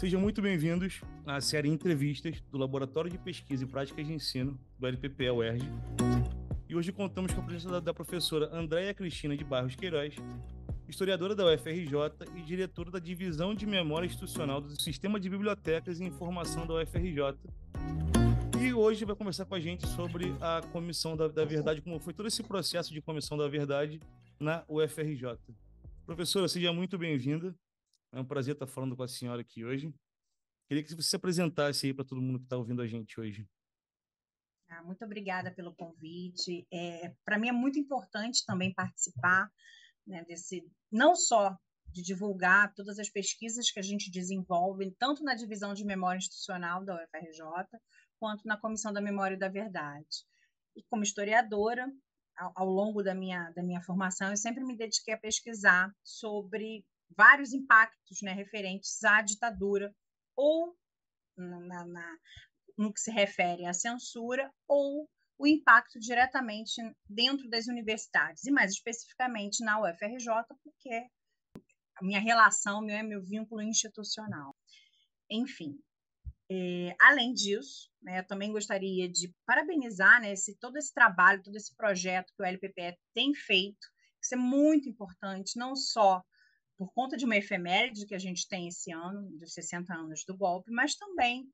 Sejam muito bem-vindos à série Entrevistas do Laboratório de Pesquisa e Práticas de Ensino do LPPE-UERJ. E hoje contamos com a presença da professora Andréia Cristina de Barros Queiroz, historiadora da UFRJ e diretora da Divisão de Memória Institucional do Sistema de Bibliotecas e Informação da UFRJ. E hoje vai conversar com a gente sobre a Comissão da Verdade, como foi todo esse processo de Comissão da Verdade na UFRJ. Professora, seja muito bem-vinda. É um prazer estar falando com a senhora aqui hoje. Queria que você se apresentasse aí para todo mundo que está ouvindo a gente hoje. Muito obrigada pelo convite. Para mim é muito importante também participar, né, não só de divulgar todas as pesquisas que a gente desenvolve, tanto na divisão de memória institucional da UFRJ, quanto na Comissão da Memória e da Verdade. E como historiadora, ao longo da minha formação, eu sempre me dediquei a pesquisar sobre vários impactos, né, referentes à ditadura, ou no que se refere à censura, ou o impacto diretamente dentro das universidades, e mais especificamente na UFRJ, porque a minha relação, meu vínculo institucional. Enfim, além disso, né, eu também gostaria de parabenizar, né, todo esse trabalho, todo esse projeto que o LPPE tem feito. Isso é muito importante, não só por conta de uma efeméride que a gente tem esse ano, dos 60 anos do golpe, mas também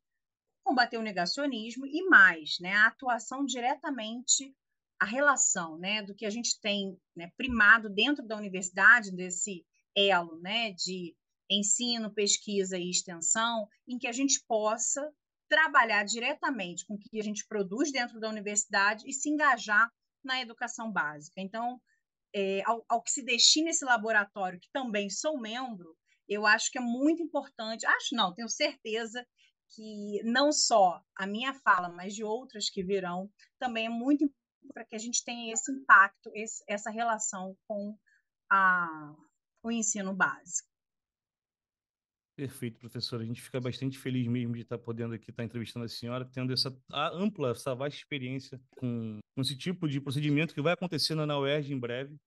combater o negacionismo e mais, né, a atuação diretamente, a relação, né, do que a gente tem, né, primado dentro da universidade, desse elo, né, de ensino, pesquisa e extensão, em que a gente possa trabalhar diretamente com o que a gente produz dentro da universidade e se engajar na educação básica. Então, ao que se destina esse laboratório, que também sou membro, eu acho que é muito importante, tenho certeza que não só a minha fala, mas de outras que virão, também é muito importante para que a gente tenha esse impacto, essa relação com o ensino básico. Perfeito, professora. A gente fica bastante feliz mesmo de estar podendo aqui estar entrevistando a senhora, tendo essa ampla, essa vasta experiência com esse tipo de procedimento que vai acontecer na UERJ em breve.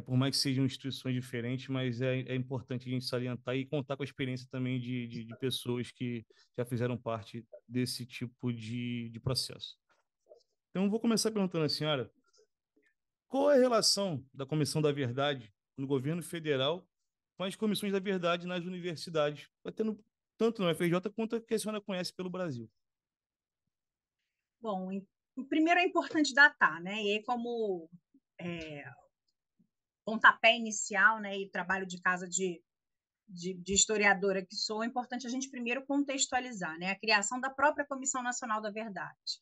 Por mais que sejam instituições diferentes, mas é importante a gente salientar e contar com a experiência também de pessoas que já fizeram parte desse tipo de processo. Então, vou começar perguntando à senhora, qual é a relação da Comissão da Verdade no governo federal com as comissões da verdade nas universidades, tendo tanto na UFRJ quanto a que a senhora conhece pelo Brasil? Bom, primeiro é importante datar, né? E aí, como pontapé inicial, né, e trabalho de casa de historiadora que sou, é importante a gente primeiro contextualizar, né, a criação da própria Comissão Nacional da Verdade.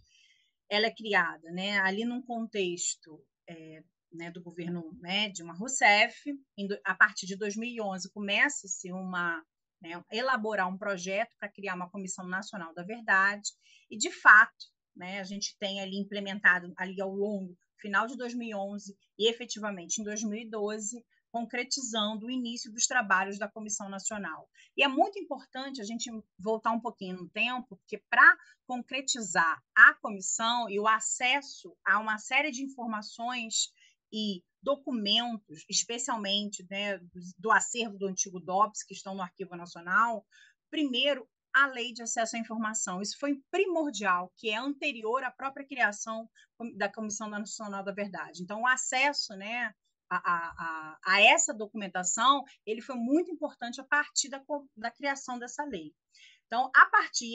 Ela é criada, né, ali num contexto né, do governo, né, Dilma Rousseff. A partir de 2011 começa-se elaborar um projeto para criar uma Comissão Nacional da Verdade, e de fato, né, a gente tem ali implementado ali ao longo, final de 2011 e efetivamente em 2012, concretizando o início dos trabalhos da Comissão Nacional. E é muito importante a gente voltar um pouquinho no tempo, porque para concretizar a comissão e o acesso a uma série de informações e documentos, especialmente, né, do acervo do antigo DOPS, que estão no Arquivo Nacional, primeiro, a Lei de Acesso à Informação. Isso foi primordial, que é anterior à própria criação da Comissão Nacional da Verdade. Então, o acesso, né, a essa documentação, ele foi muito importante a partir da criação dessa lei. Então, a partir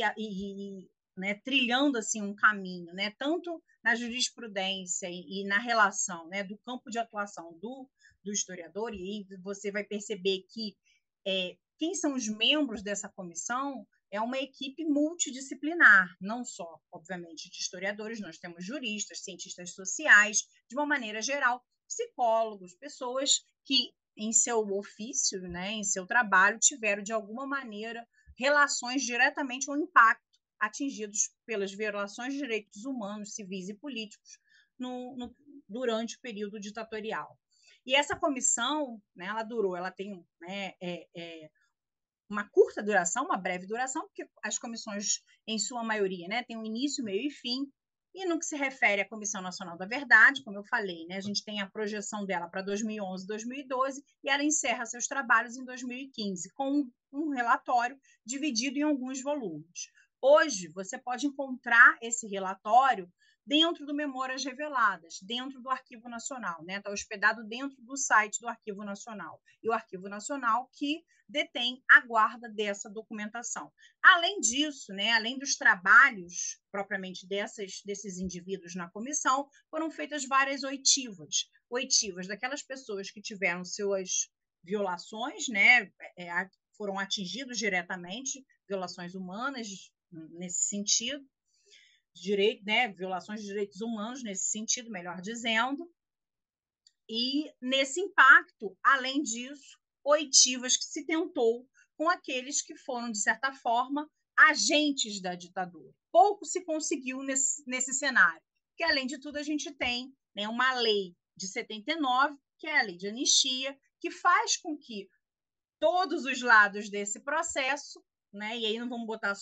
né, trilhando assim um caminho, né, tanto na jurisprudência e na relação, né, do campo de atuação do historiador, e aí você vai perceber que quem são os membros dessa comissão é uma equipe multidisciplinar, não só, obviamente, de historiadores, nós temos juristas, cientistas sociais, de uma maneira geral, psicólogos, pessoas que, em seu ofício, né, em seu trabalho, tiveram, de alguma maneira, relações diretamente ou impacto atingidos pelas violações de direitos humanos, civis e políticos durante o período ditatorial. E essa comissão, né, ela tem, né, uma curta duração, uma breve duração, porque as comissões, em sua maioria, né, têm um início, meio e fim, E no que se refere à Comissão Nacional da Verdade, como eu falei, né, a gente tem a projeção dela para 2011, 2012, e ela encerra seus trabalhos em 2015, com um relatório dividido em alguns volumes. Hoje, você pode encontrar esse relatório dentro do Memórias Reveladas, dentro do Arquivo Nacional, né? Está hospedado dentro do site do Arquivo Nacional. E o Arquivo Nacional que detém a guarda dessa documentação. Além disso, né, além dos trabalhos propriamente desses indivíduos na comissão, foram feitas várias oitivas daquelas pessoas que tiveram suas violações, né, foram atingidos diretamente, violações humanas nesse sentido, direito, né, violações de direitos humanos nesse sentido, melhor dizendo, e nesse impacto, além disso, oitivas que se tentou com aqueles que foram, de certa forma, agentes da ditadura. Pouco se conseguiu nesse cenário, porque, além de tudo, a gente tem, né, uma lei de 79, que é a lei de anistia, que faz com que todos os lados desse processo, né, e aí não vamos botar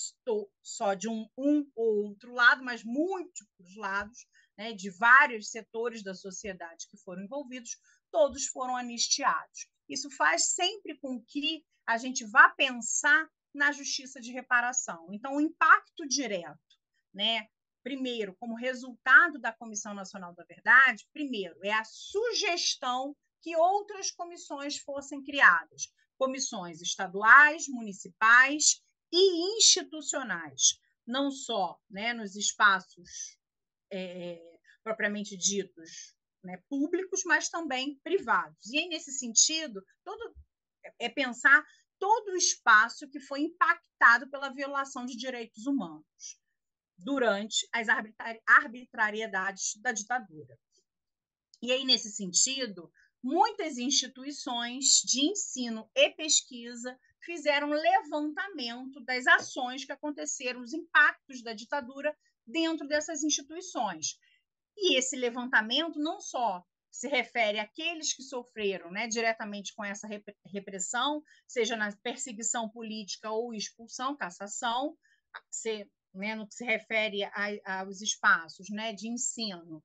só de um ou outro lado, mas múltiplos lados, né, de vários setores da sociedade que foram envolvidos, todos foram anistiados. Isso faz sempre com que a gente vá pensar na justiça de reparação. Então, o impacto direto, né, primeiro, como resultado da Comissão Nacional da Verdade, primeiro, é a sugestão que outras comissões fossem criadas, comissões estaduais, municipais e institucionais, não só, né, nos espaços propriamente ditos, né, públicos, mas também privados. E aí, nesse sentido, é pensar todo o espaço que foi impactado pela violação de direitos humanos durante as arbitrariedades da ditadura. E aí, nesse sentido, muitas instituições de ensino e pesquisa fizeram levantamento das ações que aconteceram, os impactos da ditadura dentro dessas instituições. E esse levantamento não só se refere àqueles que sofreram, né, diretamente com essa repressão, seja na perseguição política ou expulsão, cassação, né, no que se refere aos espaços, né, de ensino,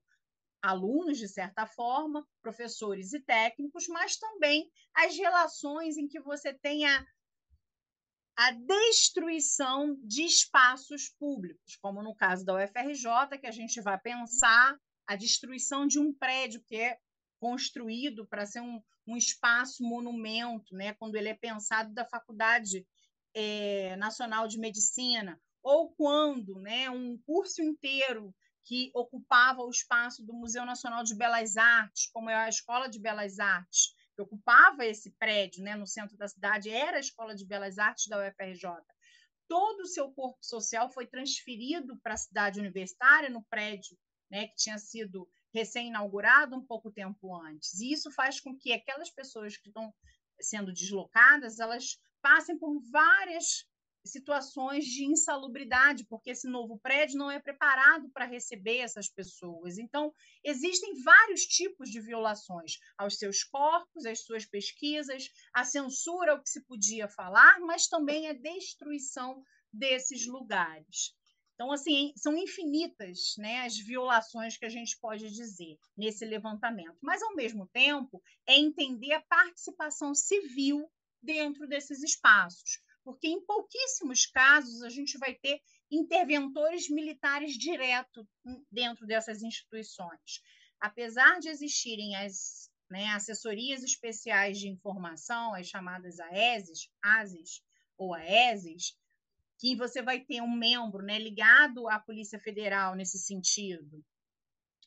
alunos, de certa forma, professores e técnicos, mas também as relações em que você tem a destruição de espaços públicos, como no caso da UFRJ, que a gente vai pensar a destruição de um prédio que é construído para ser um espaço monumento, né, quando ele é pensado da Faculdade Nacional de Medicina, ou quando, né, um curso inteiro que ocupava o espaço do Museu Nacional de Belas Artes, como é a Escola de Belas Artes, que ocupava esse prédio, né, no centro da cidade, era a Escola de Belas Artes da UFRJ. Todo o seu corpo social foi transferido para a cidade universitária, no prédio, né, que tinha sido recém-inaugurado um pouco tempo antes. E isso faz com que aquelas pessoas que estão sendo deslocadas, elas passem por várias situações de insalubridade, porque esse novo prédio não é preparado para receber essas pessoas. Então, existem vários tipos de violações aos seus corpos, às suas pesquisas, a censura ao que se podia falar, mas também a destruição desses lugares. Então, assim, são infinitas, né, as violações que a gente pode dizer nesse levantamento. Mas, ao mesmo tempo, é entender a participação civil dentro desses espaços, porque em pouquíssimos casos a gente vai ter interventores militares direto dentro dessas instituições. Apesar de existirem as, né, assessorias especiais de informação, as chamadas ASES ou AESES, que você vai ter um membro, né, ligado à Polícia Federal nesse sentido,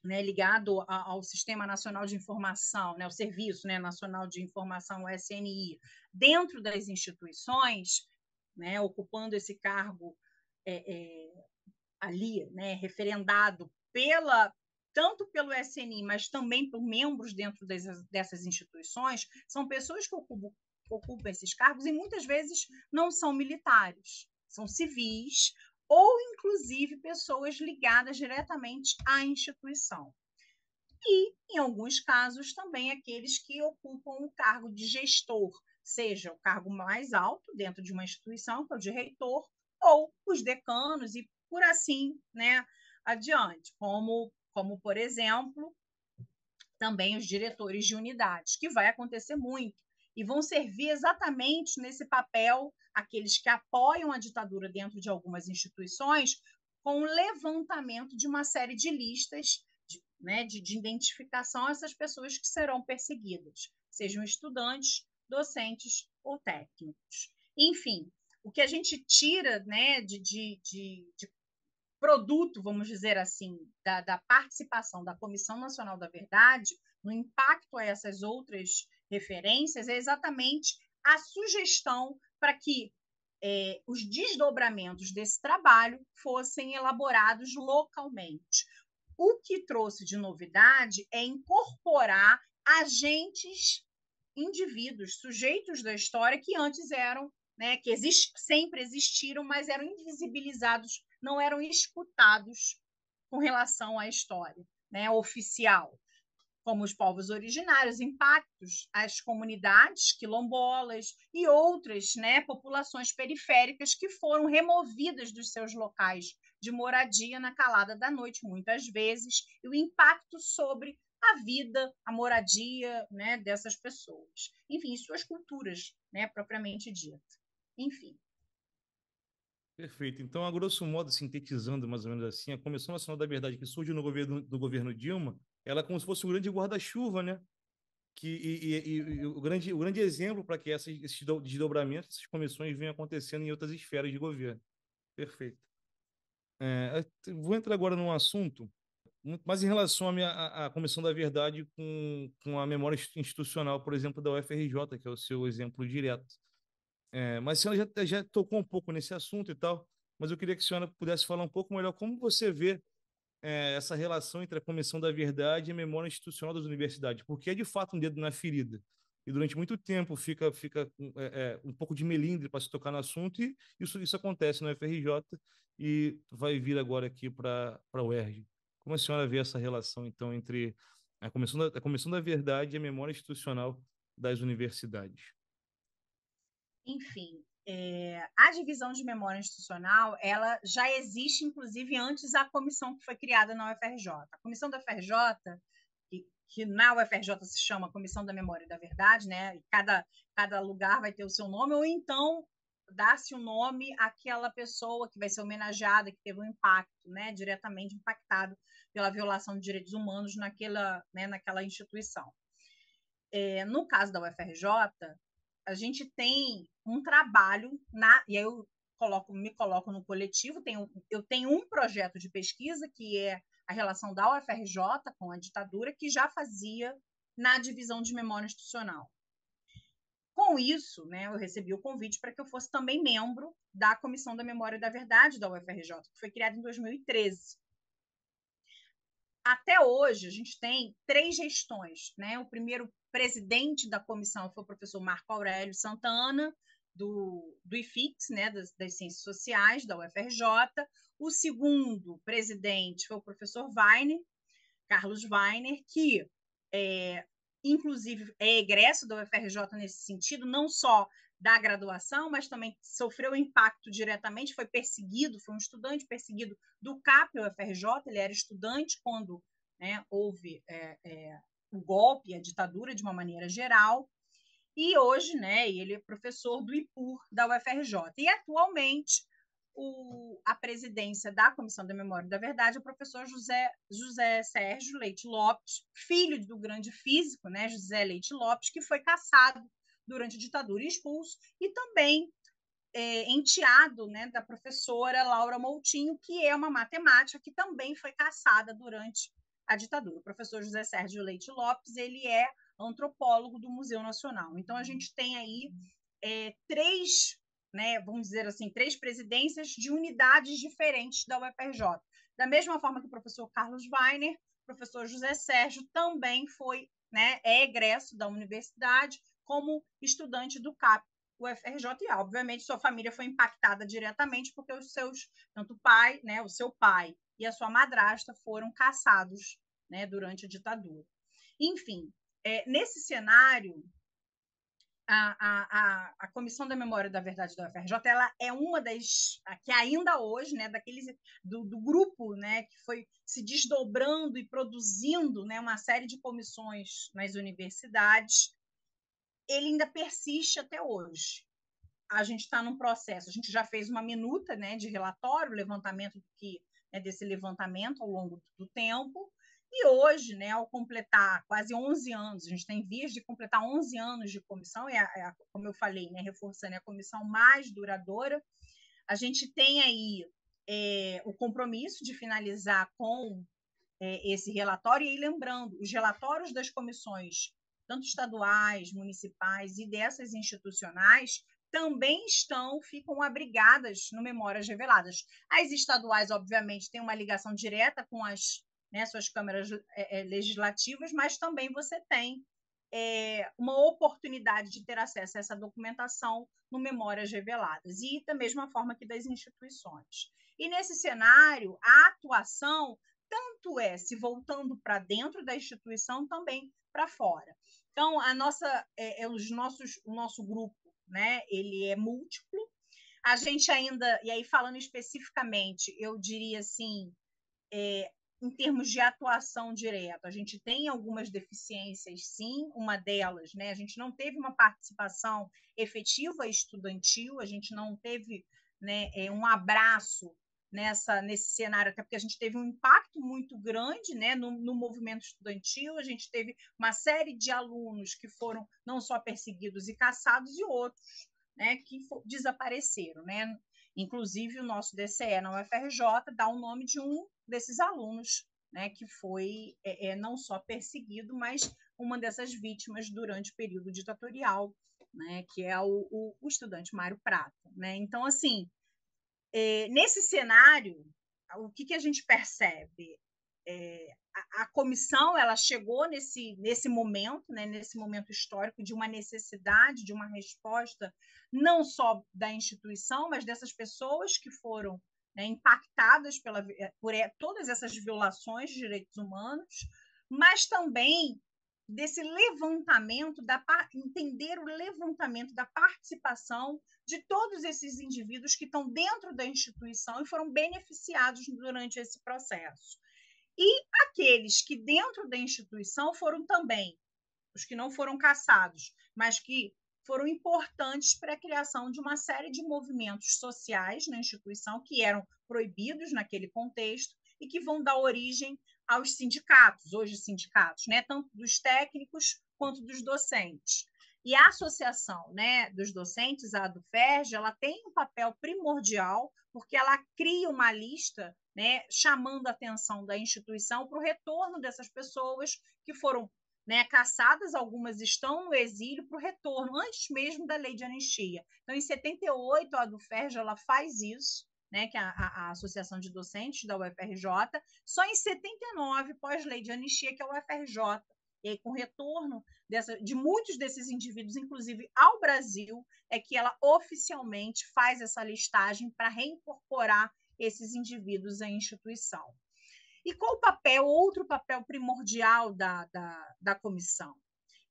né, ligado ao Sistema Nacional de Informação, né, o Serviço, né, Nacional de Informação, o SNI, dentro das instituições, né, ocupando esse cargo ali, né, referendado tanto pelo SNI, mas também por membros dentro dessas instituições, são pessoas que ocupam esses cargos e muitas vezes não são militares, são civis ou, inclusive, pessoas ligadas diretamente à instituição. E, em alguns casos, também aqueles que ocupam o cargo de gestor, seja o cargo mais alto dentro de uma instituição, que é o de reitor, ou os decanos, e por assim, né, adiante, como por exemplo, também os diretores de unidades, que vai acontecer muito, e vão servir exatamente nesse papel aqueles que apoiam a ditadura dentro de algumas instituições, com o levantamento de uma série de listas de identificação a essas pessoas que serão perseguidas, sejam estudantes, docentes ou técnicos. Enfim, o que a gente tira, né, de produto, vamos dizer assim, da participação da Comissão Nacional da Verdade, no impacto a essas outras referências, é exatamente a sugestão para que os desdobramentos desse trabalho fossem elaborados localmente. O que trouxe de novidade é incorporar agentes, indivíduos, sujeitos da história que antes eram, né, que sempre existiram, mas eram invisibilizados, não eram escutados com relação à história, né, oficial, como os povos originários, impactos às comunidades quilombolas e outras, né, populações periféricas que foram removidas dos seus locais de moradia na calada da noite, muitas vezes, e o impacto sobre a vida, a moradia, né, dessas pessoas. Enfim, suas culturas, né, propriamente dita. Enfim. Perfeito. Então, a grosso modo, sintetizando mais ou menos assim, a Comissão Nacional da Verdade que surge no governo do governo Dilma, ela é como se fosse um grande guarda-chuva, né? E o grande exemplo para que esses desdobramentos, essas comissões venham acontecendo em outras esferas de governo. Perfeito. Vou entrar agora num assunto, mas em relação à Comissão da Verdade com a memória institucional, por exemplo, da UFRJ, que é o seu exemplo direto. Mas a senhora já tocou um pouco nesse assunto e tal, mas eu queria que a senhora pudesse falar um pouco melhor como você vê essa relação entre a Comissão da Verdade e a memória institucional das universidades, porque é de fato um dedo na ferida. E durante muito tempo fica um pouco de melindre para se tocar no assunto, e isso acontece no FRJ e vai vir agora aqui para a UERJ. Como a senhora vê essa relação, então, entre a Comissão da Verdade e a memória institucional das universidades? Enfim, a divisão de memória institucional, ela já existe, inclusive, antes da comissão que foi criada na UFRJ. A comissão da UFRJ, que na UFRJ se chama Comissão da Memória e da Verdade, né? Cada lugar vai ter o seu nome, ou então dá-se o nome àquela pessoa que vai ser homenageada, que teve um impacto, né, diretamente impactado pela violação de direitos humanos naquela instituição. No caso da UFRJ, a gente tem um trabalho, e aí eu me coloco no coletivo, eu tenho um projeto de pesquisa, que é a relação da UFRJ com a ditadura, que já fazia na divisão de memória institucional. Com isso, né, eu recebi o convite para que eu fosse também membro da Comissão da Memória e da Verdade da UFRJ, que foi criada em 2013. Até hoje, a gente tem 3 gestões, né? O primeiro presidente da comissão foi o professor Marco Aurélio Santana, do IFIX, né, das Ciências Sociais, da UFRJ. O segundo presidente foi o professor Weiner, Carlos Weiner, que, inclusive, é egresso da UFRJ nesse sentido, não só da graduação, mas também sofreu impacto diretamente, foi perseguido, foi um estudante perseguido do CAP UFRJ, ele era estudante quando, né, houve o golpe, a ditadura de uma maneira geral, e hoje, né, ele é professor do IPUR da UFRJ. E atualmente a presidência da Comissão da Memória e da Verdade é o professor José Sérgio Leite Lopes, filho do grande físico, né, José Leite Lopes, que foi caçado durante a ditadura e expulso, e também enteado, né, da professora Laura Moutinho, que é uma matemática que também foi caçada durante a ditadura. O professor José Sérgio Leite Lopes, ele é antropólogo do Museu Nacional. Então, a gente tem aí 3, né, vamos dizer assim, 3 presidências de unidades diferentes da UFRJ. Da mesma forma que o professor Carlos Weiner, o professor José Sérgio também foi, né, é egresso da universidade como estudante do CAP UFRJ, e obviamente sua família foi impactada diretamente porque tanto o pai, né, o seu pai e a sua madrasta foram caçados, né, durante a ditadura. Enfim, nesse cenário, a Comissão da Memória e da Verdade da UFRJ, ela é uma das que ainda hoje, né, daqueles do grupo, né, que foi se desdobrando e produzindo, né, uma série de comissões nas universidades, ele ainda persiste até hoje. A gente está num processo, a gente já fez uma minuta, né, de relatório, levantamento desse levantamento ao longo do tempo. E hoje, né, ao completar quase 11 anos, a gente tem vias de completar 11 anos de comissão, como eu falei, né, reforçando, é a comissão mais duradoura. A gente tem aí o compromisso de finalizar com esse relatório, e lembrando, os relatórios das comissões, tanto estaduais, municipais e dessas institucionais, também ficam abrigadas no Memórias Reveladas. As estaduais, obviamente, têm uma ligação direta com suas câmaras legislativas, mas também você tem uma oportunidade de ter acesso a essa documentação no Memórias Reveladas, e da mesma forma que das instituições. E nesse cenário, a atuação tanto se voltando para dentro da instituição, também para fora. Então, o nosso grupo, né, ele é múltiplo. A gente ainda, e aí falando especificamente, eu diria assim, em termos de atuação direta, a gente tem algumas deficiências, sim. Uma delas, né, a gente não teve uma participação efetiva estudantil, a gente não teve, né, um abraço nesse cenário, até porque a gente teve um impacto muito grande, né, no movimento estudantil. A gente teve uma série de alunos que foram não só perseguidos e caçados, e outros, né, que desapareceram, né? Inclusive, o nosso DCE na UFRJ dá o nome de um desses alunos, né, que foi não só perseguido, mas uma dessas vítimas durante o período ditatorial, né, que é o estudante Mário Prata, né? Então, assim, nesse cenário, o que a gente percebe? A comissão, ela chegou nesse momento, né, nesse momento histórico de uma necessidade, de uma resposta, não só da instituição, mas dessas pessoas que foram, né, impactadas por todas essas violações de direitos humanos, mas também desse levantamento, entender o levantamento da participação de todos esses indivíduos que estão dentro da instituição e foram beneficiados durante esse processo. E aqueles que dentro da instituição foram também, os que não foram caçados, mas que foram importantes para a criação de uma série de movimentos sociais na instituição que eram proibidos naquele contexto e que vão dar origem aos sindicatos, hoje sindicatos, né, tanto dos técnicos quanto dos docentes. E a associação, né, dos docentes, a ADUFERJ, ela tem um papel primordial, porque ela cria uma lista, né, chamando a atenção da instituição para o retorno dessas pessoas que foram, né, caçadas. Algumas estão no exílio para o retorno, antes mesmo da lei de anistia. Então, em 78, a ADUFERJ ela faz isso, né, que é a Associação de Docentes da UFRJ. Só em 79, pós-lei de anistia, que a UFRJ, e aí, com retorno de muitos desses indivíduos, inclusive ao Brasil, é que ela oficialmente faz essa listagem para reincorporar esses indivíduos à instituição. E qual o papel, outro papel primordial da comissão?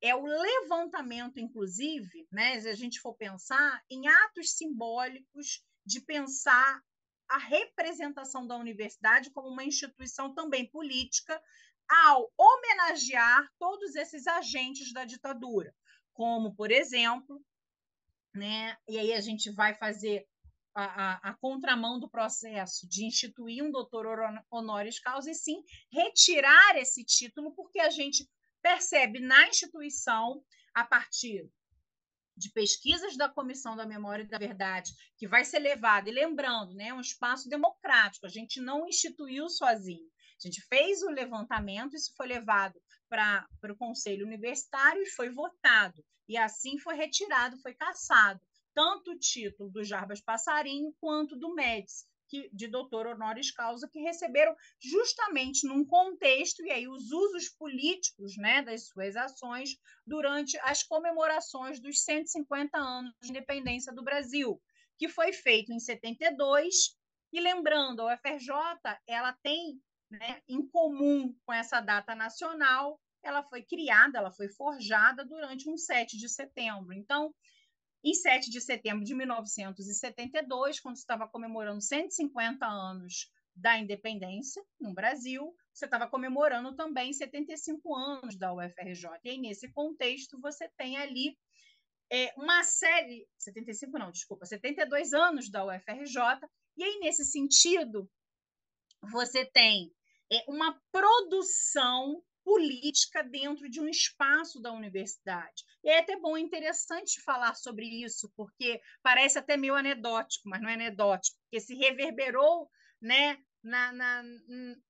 É o levantamento, inclusive, né, se a gente for pensar em atos simbólicos de pensar a representação da universidade como uma instituição também política, ao homenagear todos esses agentes da ditadura, como, por exemplo, né, e aí a gente vai fazer a contramão do processo de instituir um doutor honoris causa, e sim retirar esse título, porque a gente percebe na instituição, a partir de pesquisas da Comissão da Memória e da Verdade, que vai ser levada, e lembrando, né, um espaço democrático, a gente não instituiu sozinho, a gente fez o levantamento, isso foi levado para o Conselho Universitário e foi votado, e assim foi retirado, foi cassado, tanto o título do Jarbas Passarinho quanto do Médici, de doutor honoris causa, que receberam justamente num contexto, e aí os usos políticos, né, das suas ações durante as comemorações dos 150 anos de independência do Brasil, que foi feito em 72, e lembrando, a UFRJ ela tem, né, em comum com essa data nacional ela foi criada, ela foi forjada durante um 7 de setembro. Então, em 7 de setembro de 1972, quando você estava comemorando 150 anos da independência no Brasil, você estava comemorando também 75 anos da UFRJ. E aí, nesse contexto, você tem ali uma série... 75 não, desculpa, 72 anos da UFRJ. E aí, nesse sentido, você tem uma produção política dentro de um espaço da universidade. E é até bom, interessante falar sobre isso, porque parece até meio anedótico, mas não é anedótico, porque se reverberou, né,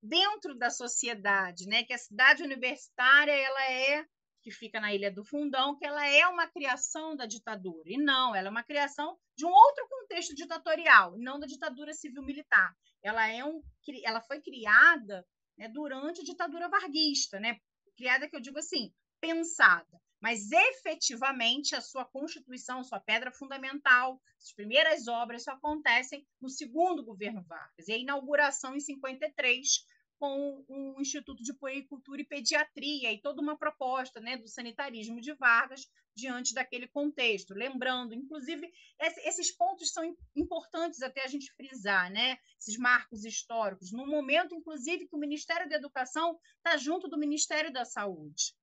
dentro da sociedade, né, que a cidade universitária, ela que fica na Ilha do Fundão, que ela é uma criação da ditadura. E não, ela é uma criação de um outro contexto ditatorial, não da ditadura civil-militar. Ela foi criada, né, durante a ditadura varguista, né? Criada, que eu digo assim, pensada, mas efetivamente a sua constituição, sua pedra fundamental, as primeiras obras só acontecem no segundo governo Vargas, e a inauguração em 53, com o Instituto de Puericultura e Pediatria, e toda uma proposta, né, do sanitarismo de Vargas diante daquele contexto. Lembrando, inclusive, esses pontos são importantes até a gente frisar, né? Esses marcos históricos, no momento, inclusive, que o Ministério da Educação está junto do Ministério da Saúde.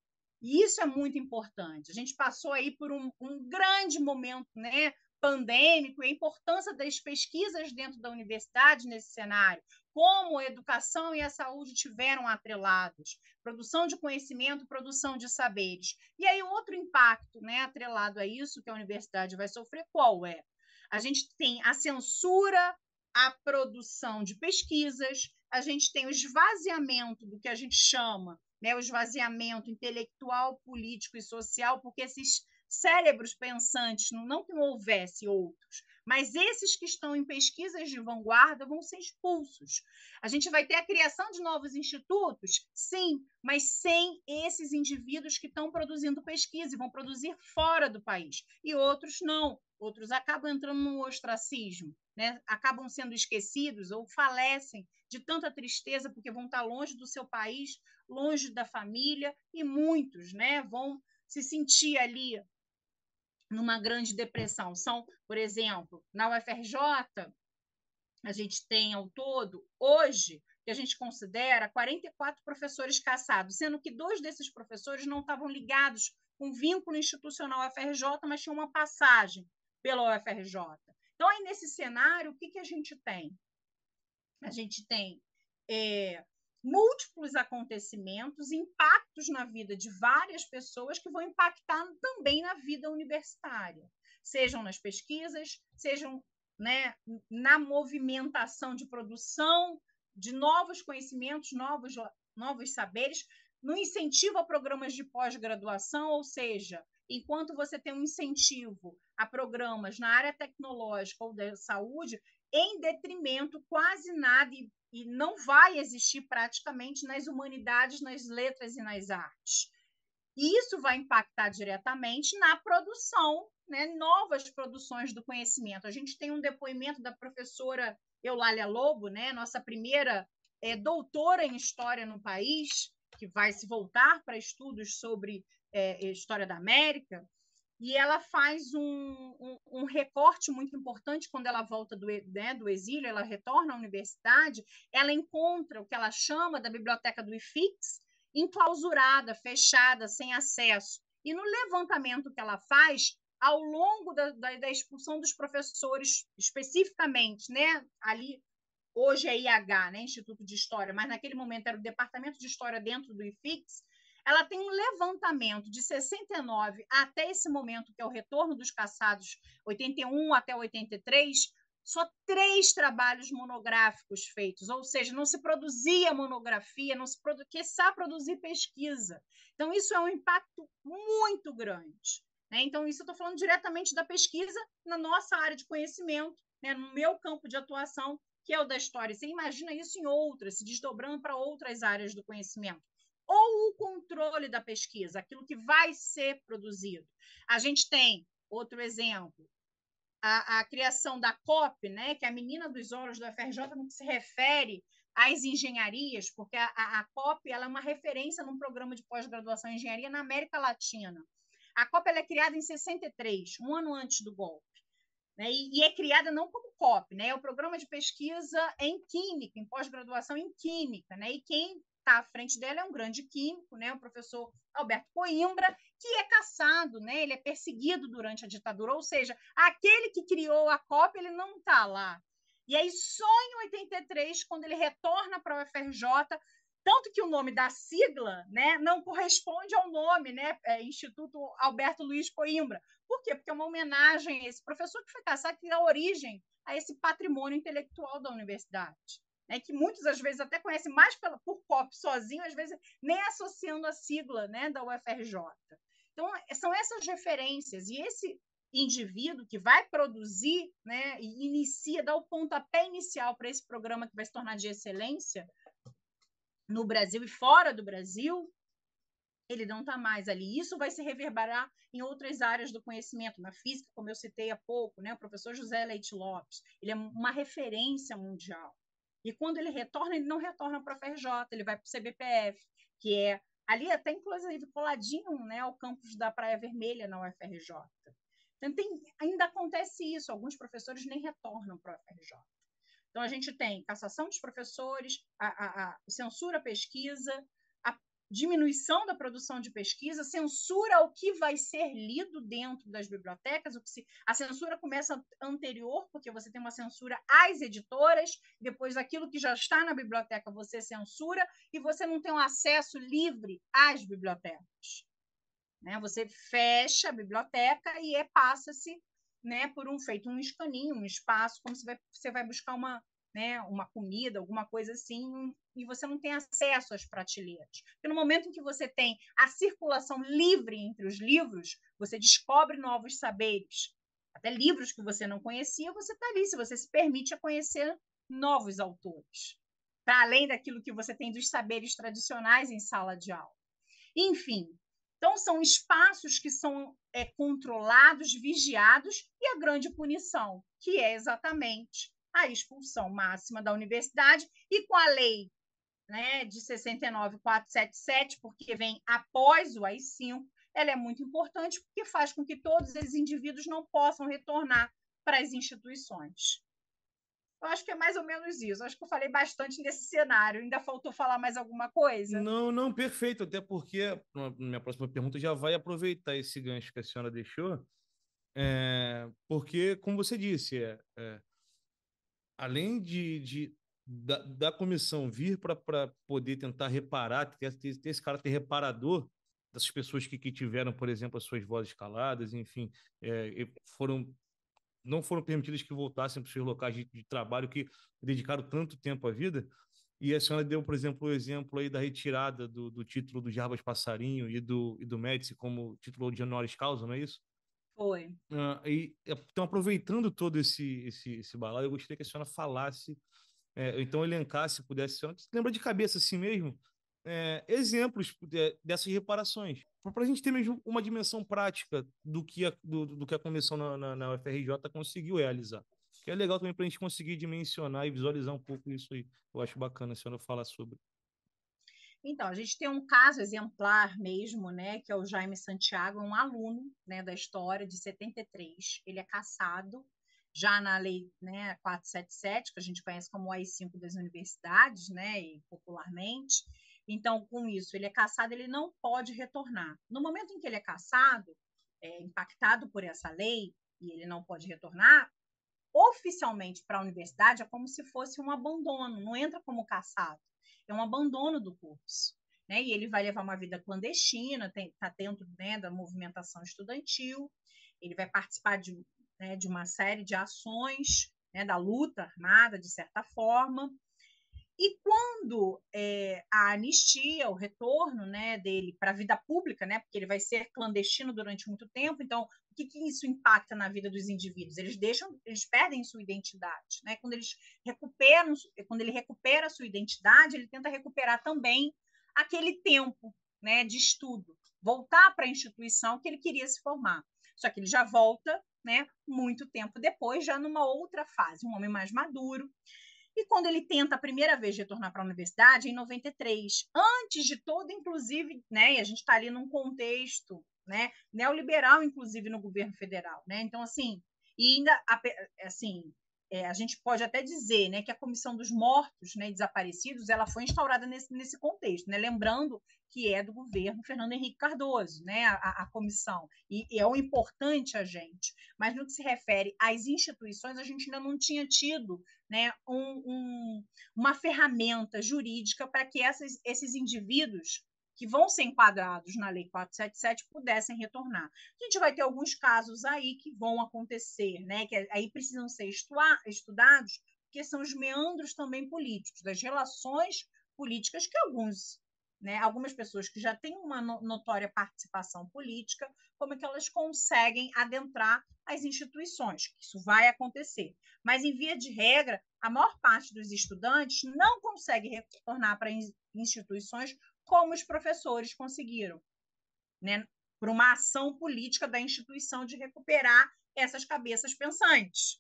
E isso é muito importante. A gente passou aí por um grande momento, né, pandêmico, e a importância das pesquisas dentro da universidade nesse cenário, como a educação e a saúde tiveram atrelados, produção de conhecimento, produção de saberes. E aí outro impacto, né, atrelado a isso que a universidade vai sofrer, qual é? A gente tem a censura à produção de pesquisas, a gente tem o esvaziamento do que a gente chama, né, o esvaziamento intelectual, político e social, porque esses cérebros pensantes, não que não houvesse outros, mas esses que estão em pesquisas de vanguarda vão ser expulsos. A gente vai ter a criação de novos institutos? Sim, mas sem esses indivíduos que estão produzindo pesquisa e vão produzir fora do país. E outros não. Outros acabam entrando no ostracismo, né? Acabam sendo esquecidos ou falecem de tanta tristeza porque vão estar longe do seu país, longe da família, e muitos, né, vão se sentir ali numa grande depressão. São, por exemplo, na UFRJ, a gente tem ao todo, hoje, que a gente considera 44 professores cassados, sendo que 2 desses professores não estavam ligados com vínculo institucional à UFRJ, mas tinham uma passagem pela UFRJ. Então, aí nesse cenário, o que a gente tem? A gente tem múltiplos acontecimentos, impactos na vida de várias pessoas que vão impactar também na vida universitária, sejam nas pesquisas, sejam, né, na movimentação de produção de novos conhecimentos, novos saberes, no incentivo a programas de pós-graduação, ou seja, enquanto você tem um incentivo a programas na área tecnológica ou da saúde, em detrimento quase nada, e não vai existir praticamente nas humanidades, nas letras e nas artes. E isso vai impactar diretamente na produção, né, novas produções do conhecimento. A gente tem um depoimento da professora Eulália Lobo, né, nossa primeira doutora em História no país, que vai se voltar para estudos sobre História da América, e ela faz um recorte muito importante quando ela volta do exílio, ela retorna à universidade, ela encontra o que ela chama da biblioteca do IFIX, enclausurada, fechada, sem acesso. E no levantamento que ela faz, ao longo da expulsão dos professores, especificamente, né, ali, hoje é IH, né, Instituto de História, mas naquele momento era o Departamento de História dentro do IFIX, ela tem um levantamento de 69 até esse momento, que é o retorno dos cassados, 81 até 83, só 3 trabalhos monográficos feitos, ou seja, não se produzia monografia, não se quiçá produzir pesquisa. Então, isso é um impacto muito grande, né? Então, isso eu estou falando diretamente da pesquisa na nossa área de conhecimento, né? No meu campo de atuação, que é o da história. Você imagina isso em outras, se desdobrando para outras áreas do conhecimento. Ou o controle da pesquisa, aquilo que vai ser produzido. A gente tem, outro exemplo, a criação da COP, né, que é a menina dos olhos da UFRJ, no que se refere as engenharias, porque a COP ela é uma referência num programa de pós-graduação em engenharia na América Latina. A COP ela é criada em 63, um ano antes do golpe. Né? E é criada não como COP, né? É o Programa de Pesquisa em Química, em pós-graduação em Química. Né? E quem está à frente dela é um grande químico, né? O professor Alberto Coimbra, que é caçado, né? Ele é perseguido durante a ditadura, ou seja, aquele que criou a COP, ele não está lá. E aí, só em 83, quando ele retorna para o UFRJ, tanto que o nome da sigla, né, não corresponde ao nome, né, Instituto Alberto Luiz Coimbra. Por quê? Porque é uma homenagem a esse professor que foi caçado, que dá origem a esse patrimônio intelectual da universidade, né, que muitas às vezes até conhecem mais por COP sozinho, às vezes nem associando a sigla, né, da UFRJ. Então, são essas referências, e esse indivíduo que vai produzir, né, e inicia, dá o pontapé inicial para esse programa que vai se tornar de excelência no Brasil e fora do Brasil, ele não está mais ali. Isso vai se reverberar em outras áreas do conhecimento, na física, como eu citei há pouco, né? O professor José Leite Lopes, ele é uma referência mundial. E quando ele retorna, ele não retorna para a FRJ, ele vai para o CBPF, que é ali até, inclusive, coladinho, né, ao campus da Praia Vermelha, na UFRJ. Então, ainda acontece isso, alguns professores nem retornam para a UFRJ. Então, a gente tem cassação dos professores, a censura à pesquisa, a diminuição da produção de pesquisa, censura ao que vai ser lido dentro das bibliotecas. A censura começa anterior, porque você tem uma censura às editoras, depois aquilo que já está na biblioteca você censura, e você não tem um acesso livre às bibliotecas. Né? Você fecha a biblioteca e passa-se, né, por feito um escaninho, um espaço, como você vai buscar uma comida, alguma coisa assim, e você não tem acesso às prateleiras. Porque no momento em que você tem a circulação livre entre os livros, você descobre novos saberes. Até livros que você não conhecia, você está ali, se você se permite a conhecer novos autores. Para além daquilo que você tem dos saberes tradicionais em sala de aula. Enfim, então, são espaços que são controlados, vigiados, e a grande punição, que é exatamente a expulsão máxima da universidade, e com a lei, né, de 69.477, porque vem após o AI-5, ela é muito importante, porque faz com que todos esses indivíduos não possam retornar para as instituições. Eu acho que é mais ou menos isso. Acho que eu falei bastante nesse cenário. Ainda faltou falar mais alguma coisa? Não, não, perfeito. Até porque minha próxima pergunta já vai aproveitar esse gancho que a senhora deixou. Porque, como você disse, além da comissão vir para poder tentar reparar, ter esse caráter reparador dessas pessoas que tiveram, por exemplo, as suas vozes caladas, enfim, não foram permitidas que voltassem para os seus locais de trabalho que dedicaram tanto tempo à vida. E a senhora deu, por exemplo, o exemplo aí da retirada do título do Jarbas Passarinho e do Médici como título de honoris causa, não é isso? Foi. Então, aproveitando todo esse balaio, eu gostaria que a senhora falasse, então elencasse, pudesse, a senhora lembra de cabeça assim mesmo, exemplos dessas reparações, para a gente ter mesmo uma dimensão prática do que a comissão na UFRJ conseguiu realizar. Que é legal também para a gente conseguir dimensionar e visualizar um pouco isso aí. Eu acho bacana a senhora falar sobre. Então, a gente tem um caso exemplar mesmo, né, que é o Jaime Santiago, um aluno, né, da história de 73. Ele é cassado já na lei, né, 477, que a gente conhece como o AI-5 das universidades, né, e popularmente. Então, com isso, ele é cassado, ele não pode retornar. No momento em que ele é cassado, impactado por essa lei, e ele não pode retornar, oficialmente para a universidade é como se fosse um abandono, não entra como cassado, é um abandono do curso. Né? E ele vai levar uma vida clandestina, está dentro, né, da movimentação estudantil, ele vai participar de uma série de ações, né, da luta armada, de certa forma. E quando a anistia, o retorno, né, dele para a vida pública, né, porque ele vai ser clandestino durante muito tempo, então o que isso impacta na vida dos indivíduos? Eles perdem sua identidade, né? Quando ele recupera a sua identidade, ele tenta recuperar também aquele tempo, né, de estudo, voltar para a instituição que ele queria se formar. Só que ele já volta, né, muito tempo depois, já numa outra fase, um homem mais maduro. E quando ele tenta a primeira vez retornar para a universidade, em 93, antes de todo, inclusive, né, e a gente está ali num contexto, né, neoliberal, inclusive, no governo federal, né? Então, assim, e ainda, assim, a gente pode até dizer, né, que a Comissão dos Mortos, né, e Desaparecidos, ela foi instaurada nesse contexto, né? Lembrando que é do governo Fernando Henrique Cardoso, né, a comissão, e é o importante a gente. Mas no que se refere às instituições, a gente ainda não tinha tido, né, uma ferramenta jurídica para que esses indivíduos que vão ser enquadrados na Lei 477 pudessem retornar. A gente vai ter alguns casos aí que vão acontecer, né, que aí precisam ser estudados, porque são os meandros também políticos, das relações políticas que algumas pessoas que já têm uma notória participação política, como é que elas conseguem adentrar as instituições, que isso vai acontecer. Mas, em via de regra, a maior parte dos estudantes não consegue retornar para instituições como os professores conseguiram, né? Por uma ação política da instituição de recuperar essas cabeças pensantes.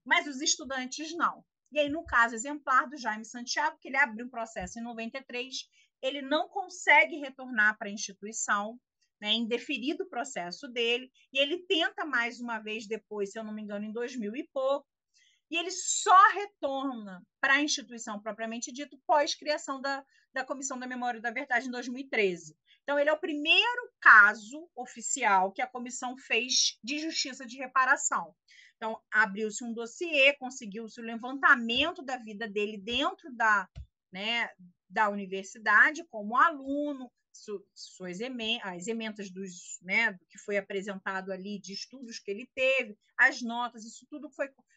Mas os estudantes não. E aí, no caso exemplar do Jaime Santiago, que ele abriu um processo em 93, ele não consegue retornar para a instituição, né, indeferido o processo dele, e ele tenta mais uma vez depois, se eu não me engano, em 2000 e pouco, e ele só retorna para a instituição propriamente dito pós-criação da Comissão da Memória e da Verdade em 2013. Então, ele é o primeiro caso oficial que a comissão fez de justiça de reparação. Então, abriu-se um dossiê, conseguiu-se o levantamento da vida dele dentro né, da universidade, como aluno, as ementas né, do que foi apresentado ali, de estudos que ele teve, as notas, isso tudo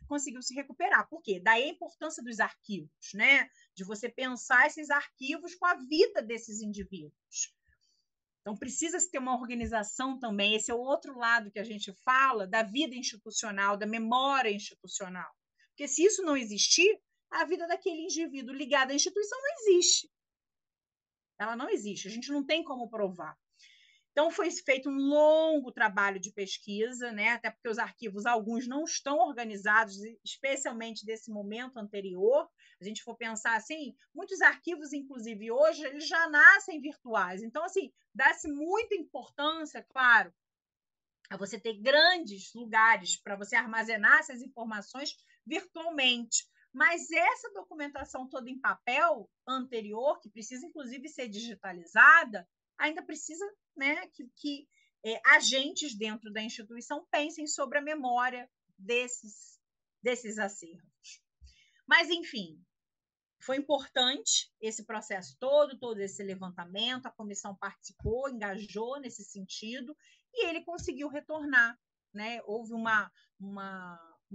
conseguiu se recuperar. Por quê? Daí a importância dos arquivos, né? De você pensar esses arquivos com a vida desses indivíduos. Então, precisa-se ter uma organização também. Esse é o outro lado que a gente fala da vida institucional, da memória institucional. Porque se isso não existir, a vida daquele indivíduo ligado à instituição não existe. Ela não existe, a gente não tem como provar. Então, foi feito um longo trabalho de pesquisa, né? Até porque os arquivos, alguns não estão organizados, especialmente desse momento anterior. A gente for pensar assim, muitos arquivos, inclusive hoje, eles já nascem virtuais. Então, assim, dá-se muita importância, claro, a você ter grandes lugares para você armazenar essas informações virtualmente. Mas essa documentação toda em papel anterior, que precisa, inclusive, ser digitalizada, ainda precisa, né, que agentes dentro da instituição pensem sobre a memória desses acervos. Mas, enfim, foi importante esse processo todo esse levantamento, a comissão participou, engajou nesse sentido, e ele conseguiu retornar, né? Houve uma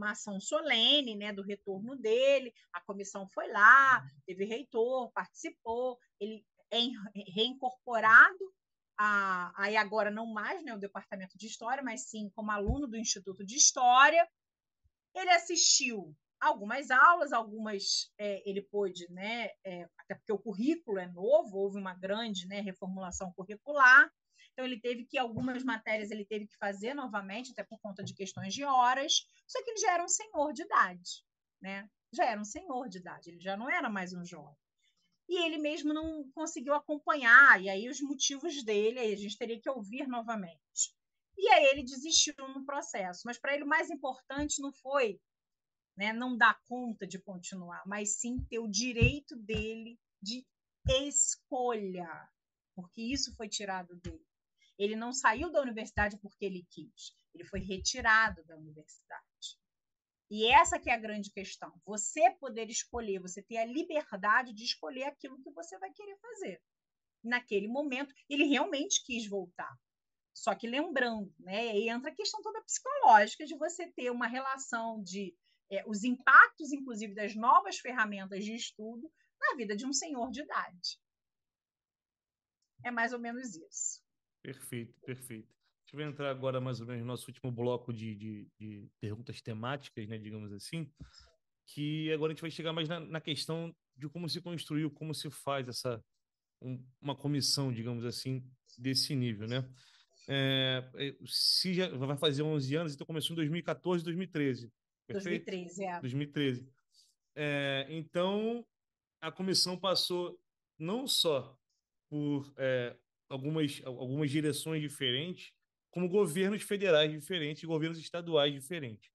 ação solene, né, do retorno dele, a comissão foi lá, teve reitor, participou, ele é reincorporado aí agora não mais, né, o departamento de História, mas sim como aluno do Instituto de História. Ele assistiu algumas aulas, algumas ele pôde, né, até porque o currículo é novo, houve uma grande, né, reformulação curricular, então ele teve que, algumas matérias ele teve que fazer novamente, até por conta de questões de horas, só que ele já era um senhor de idade, né? Já era um senhor de idade, ele já não era mais um jovem. E ele mesmo não conseguiu acompanhar, e aí os motivos dele, aí a gente teria que ouvir novamente. E aí ele desistiu no processo, mas para ele o mais importante não foi, né, não dar conta de continuar, mas sim ter o direito dele de escolha, porque isso foi tirado dele. Ele não saiu da universidade porque ele quis, ele foi retirado da universidade. E essa que é a grande questão, você poder escolher, você ter a liberdade de escolher aquilo que você vai querer fazer. Naquele momento, ele realmente quis voltar. Só que lembrando, né, aí entra a questão toda psicológica de você ter uma relação de os impactos, inclusive, das novas ferramentas de estudo na vida de um senhor de idade. É mais ou menos isso. Perfeito, perfeito. A gente vai entrar agora mais ou menos no nosso último bloco de perguntas temáticas, né, digamos assim, que agora a gente vai chegar mais na questão de como se construiu, como se faz uma comissão, digamos assim, desse nível, né? Se já vai fazer 11 anos, então começou em 2014, 2013, perfeito? 2013, 2013. Então, a comissão passou não só por algumas direções diferentes, como governos federais diferentes, governos estaduais diferentes.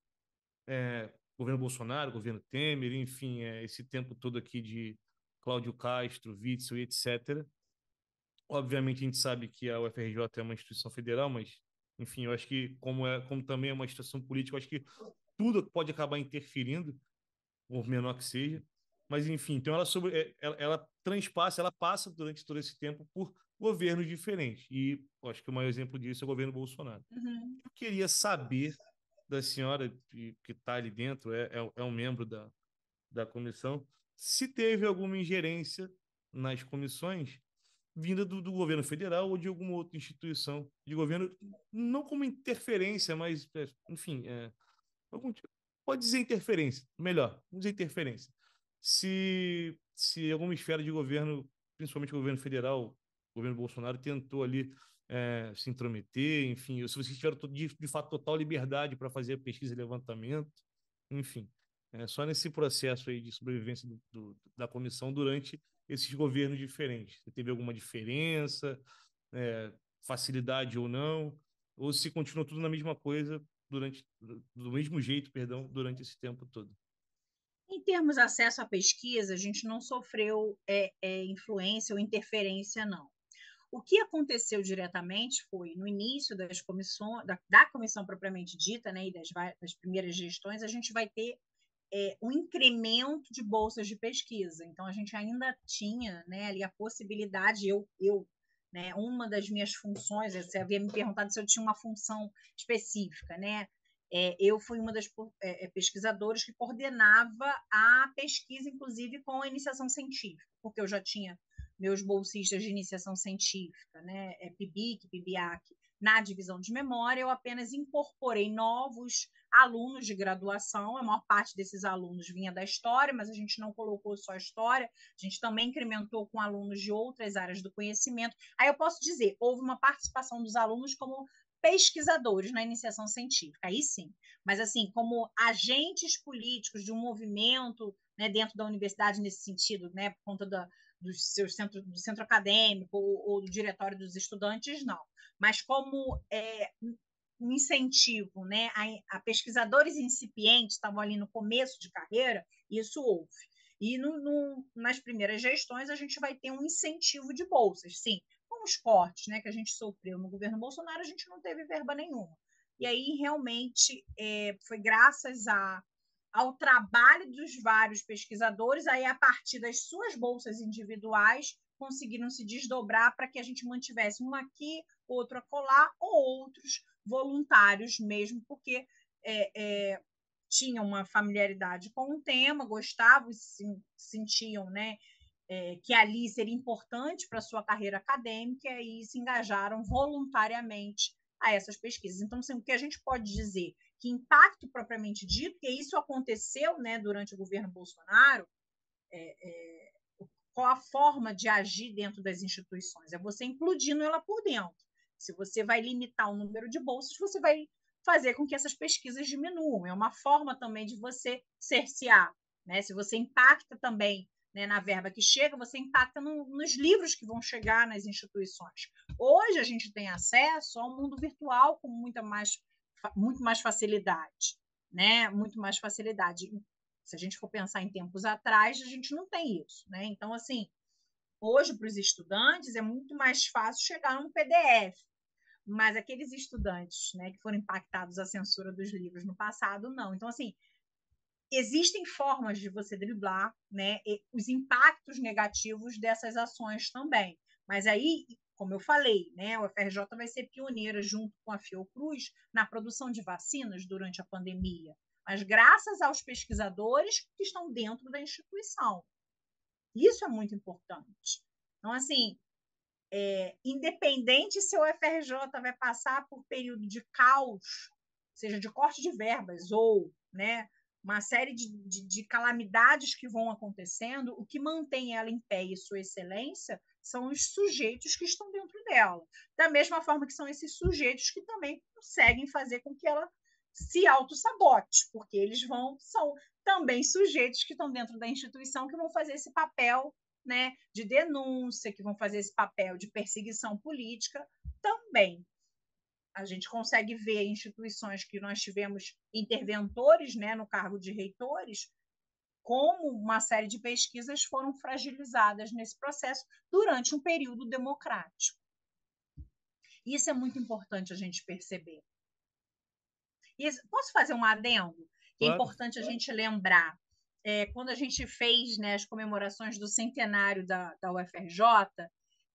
Governo Bolsonaro, governo Temer, enfim, esse tempo todo aqui de Cláudio Castro, Witzel e etc. Obviamente, a gente sabe que a UFRJ é uma instituição federal, mas, enfim, eu acho que, como também é uma instituição política, eu acho que tudo pode acabar interferindo, por menor que seja. Mas, enfim, então ela transpassa, ela passa durante todo esse tempo por governos diferentes. E eu acho que o maior exemplo disso é o governo Bolsonaro. Uhum. Eu queria saber da senhora que está ali dentro, é um membro da comissão, se teve alguma ingerência nas comissões vinda do governo federal ou de alguma outra instituição de governo, não como interferência, mas, enfim, algum tipo, pode dizer interferência, melhor, vamos dizer interferência. Se alguma esfera de governo, principalmente o governo federal, o governo Bolsonaro, tentou ali se intrometer, enfim, ou se vocês tiveram de fato total liberdade para fazer a pesquisa e levantamento, enfim, só nesse processo aí de sobrevivência da comissão durante esses governos diferentes. Você teve alguma diferença, facilidade ou se continuou tudo na mesma coisa do mesmo jeito, perdão, durante esse tempo todo? Em termos de acesso à pesquisa, a gente não sofreu influência ou interferência, não. O que aconteceu diretamente foi, no início das comissões, da comissão propriamente dita, né, e das primeiras gestões, a gente vai ter um incremento de bolsas de pesquisa. Então, a gente ainda tinha, né, ali a possibilidade, né, uma das minhas funções, você havia me perguntado se eu tinha uma função específica, né? Eu fui uma das pesquisadoras que coordenava a pesquisa, inclusive com a iniciação científica, porque eu já tinha meus bolsistas de iniciação científica, né, PIBIC, PIBIAC, na divisão de memória, eu apenas incorporei novos alunos de graduação, a maior parte desses alunos vinha da história, mas a gente não colocou só a história, a gente também incrementou com alunos de outras áreas do conhecimento. Aí eu posso dizer, houve uma participação dos alunos como pesquisadores na iniciação científica, aí sim, mas assim, como agentes políticos de um movimento, né, dentro da universidade nesse sentido, né, por conta do centro acadêmico ou do diretório dos estudantes, não. Mas como um incentivo, né, a pesquisadores incipientes, estavam ali no começo de carreira, isso houve. E nas primeiras gestões a gente vai ter um incentivo de bolsas, sim, com os cortes, né, que a gente sofreu no governo Bolsonaro, a gente não teve verba nenhuma. E aí realmente foi graças ao trabalho dos vários pesquisadores, aí a partir das suas bolsas individuais, conseguiram se desdobrar para que a gente mantivesse um aqui, outro acolá, ou outros voluntários mesmo, porque tinham uma familiaridade com o tema, gostavam e sentiam, né, que ali seria importante para a sua carreira acadêmica e se engajaram voluntariamente a essas pesquisas. Então, assim, o que a gente pode dizer que impacto propriamente dito, que isso aconteceu, né, durante o governo Bolsonaro, qual a forma de agir dentro das instituições? É você implodindo ela por dentro. Se você vai limitar o número de bolsas, você vai fazer com que essas pesquisas diminuam. É uma forma também de você cercear, né? Se você impacta também, né, na verba que chega, você impacta nos livros que vão chegar nas instituições. Hoje a gente tem acesso a um mundo virtual com muito mais facilidade, né? Muito mais facilidade. Se a gente for pensar em tempos atrás, a gente não tem isso, né? Então, assim, hoje para os estudantes é muito mais fácil chegar num PDF, mas aqueles estudantes, né, que foram impactados à censura dos livros no passado, não. Então, assim, existem formas de você driblar, né, os impactos negativos dessas ações também. Mas aí, como eu falei, né, o UFRJ vai ser pioneira junto com a Fiocruz na produção de vacinas durante a pandemia, mas graças aos pesquisadores que estão dentro da instituição. Isso é muito importante. Então, assim, independente se o UFRJ vai passar por período de caos, seja de corte de verbas ou, né, uma série de calamidades que vão acontecendo, o que mantém ela em pé e sua excelência são os sujeitos que estão dentro dela. Da mesma forma que são esses sujeitos que também conseguem fazer com que ela se auto-sabote, porque eles são também sujeitos que estão dentro da instituição que vão fazer esse papel, né, de denúncia, que vão fazer esse papel de perseguição política também. A gente consegue ver instituições que nós tivemos interventores, né, no cargo de reitores, como uma série de pesquisas foram fragilizadas nesse processo durante um período democrático. Isso é muito importante a gente perceber. Posso fazer um adendo? Que é importante a gente lembrar. Quando a gente fez, né, as comemorações do centenário da UFRJ,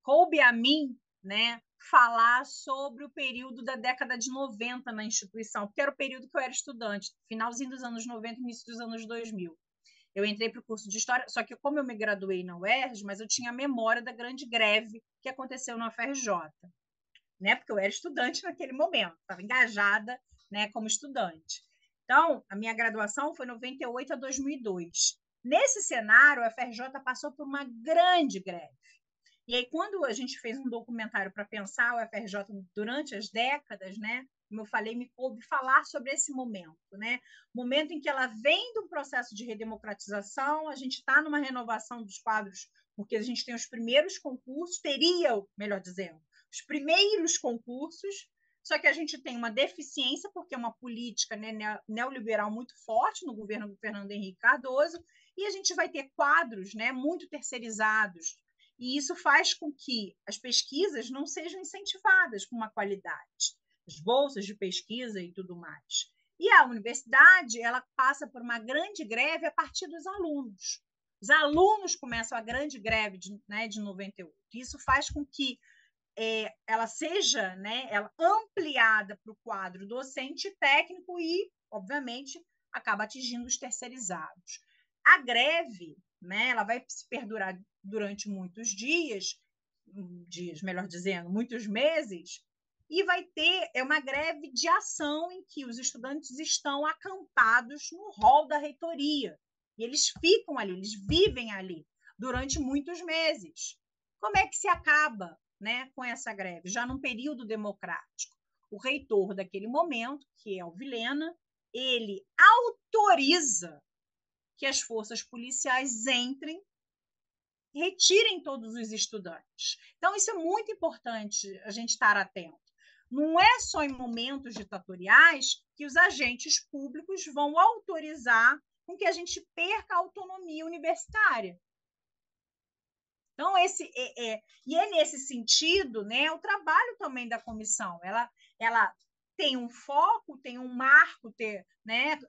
coube a mim, né, falar sobre o período da década de 90 na instituição, porque era o período que eu era estudante, finalzinho dos anos 90, início dos anos 2000. Eu entrei para o curso de História, só que como eu me graduei na UERJ, mas eu tinha a memória da grande greve que aconteceu na UFRJ, né, porque eu era estudante naquele momento, estava engajada, né, como estudante. Então, a minha graduação foi 98 a 2002. Nesse cenário, a UFRJ passou por uma grande greve. E aí, quando a gente fez um documentário para pensar o UFRJ durante as décadas, né, como eu falei, me coube falar sobre esse momento, né? Momento em que ela vem do processo de redemocratização, a gente está numa renovação dos quadros, porque a gente tem os primeiros concursos, melhor dizendo, os primeiros concursos, só que a gente tem uma deficiência, porque é uma política, né, neoliberal muito forte no governo do Fernando Henrique Cardoso, e a gente vai ter quadros, né, muito terceirizados, e isso faz com que as pesquisas não sejam incentivadas com uma qualidade, as bolsas de pesquisa e tudo mais. E a universidade, ela passa por uma grande greve a partir dos alunos. Os alunos começam a grande greve de 98. Isso faz com que ela seja, né, ela ampliada para o quadro docente e técnico e, obviamente, acaba atingindo os terceirizados. A greve, né, ela vai se perdurar durante muitos dias, melhor dizendo, muitos meses, e vai ter uma greve de ação em que os estudantes estão acampados no hall da reitoria. E eles ficam ali, eles vivem ali durante muitos meses. Como é que se acaba, né, com essa greve? Já num período democrático. O reitor daquele momento, que é o Vilhena, ele autoriza que as forças policiais entrem e retirem todos os estudantes. Então, isso é muito importante a gente estar atento. Não é só em momentos ditatoriais que os agentes públicos vão autorizar com que a gente perca a autonomia universitária. Então, e é nesse sentido, né, o trabalho também da comissão. Ela tem um foco, tem um marco, né,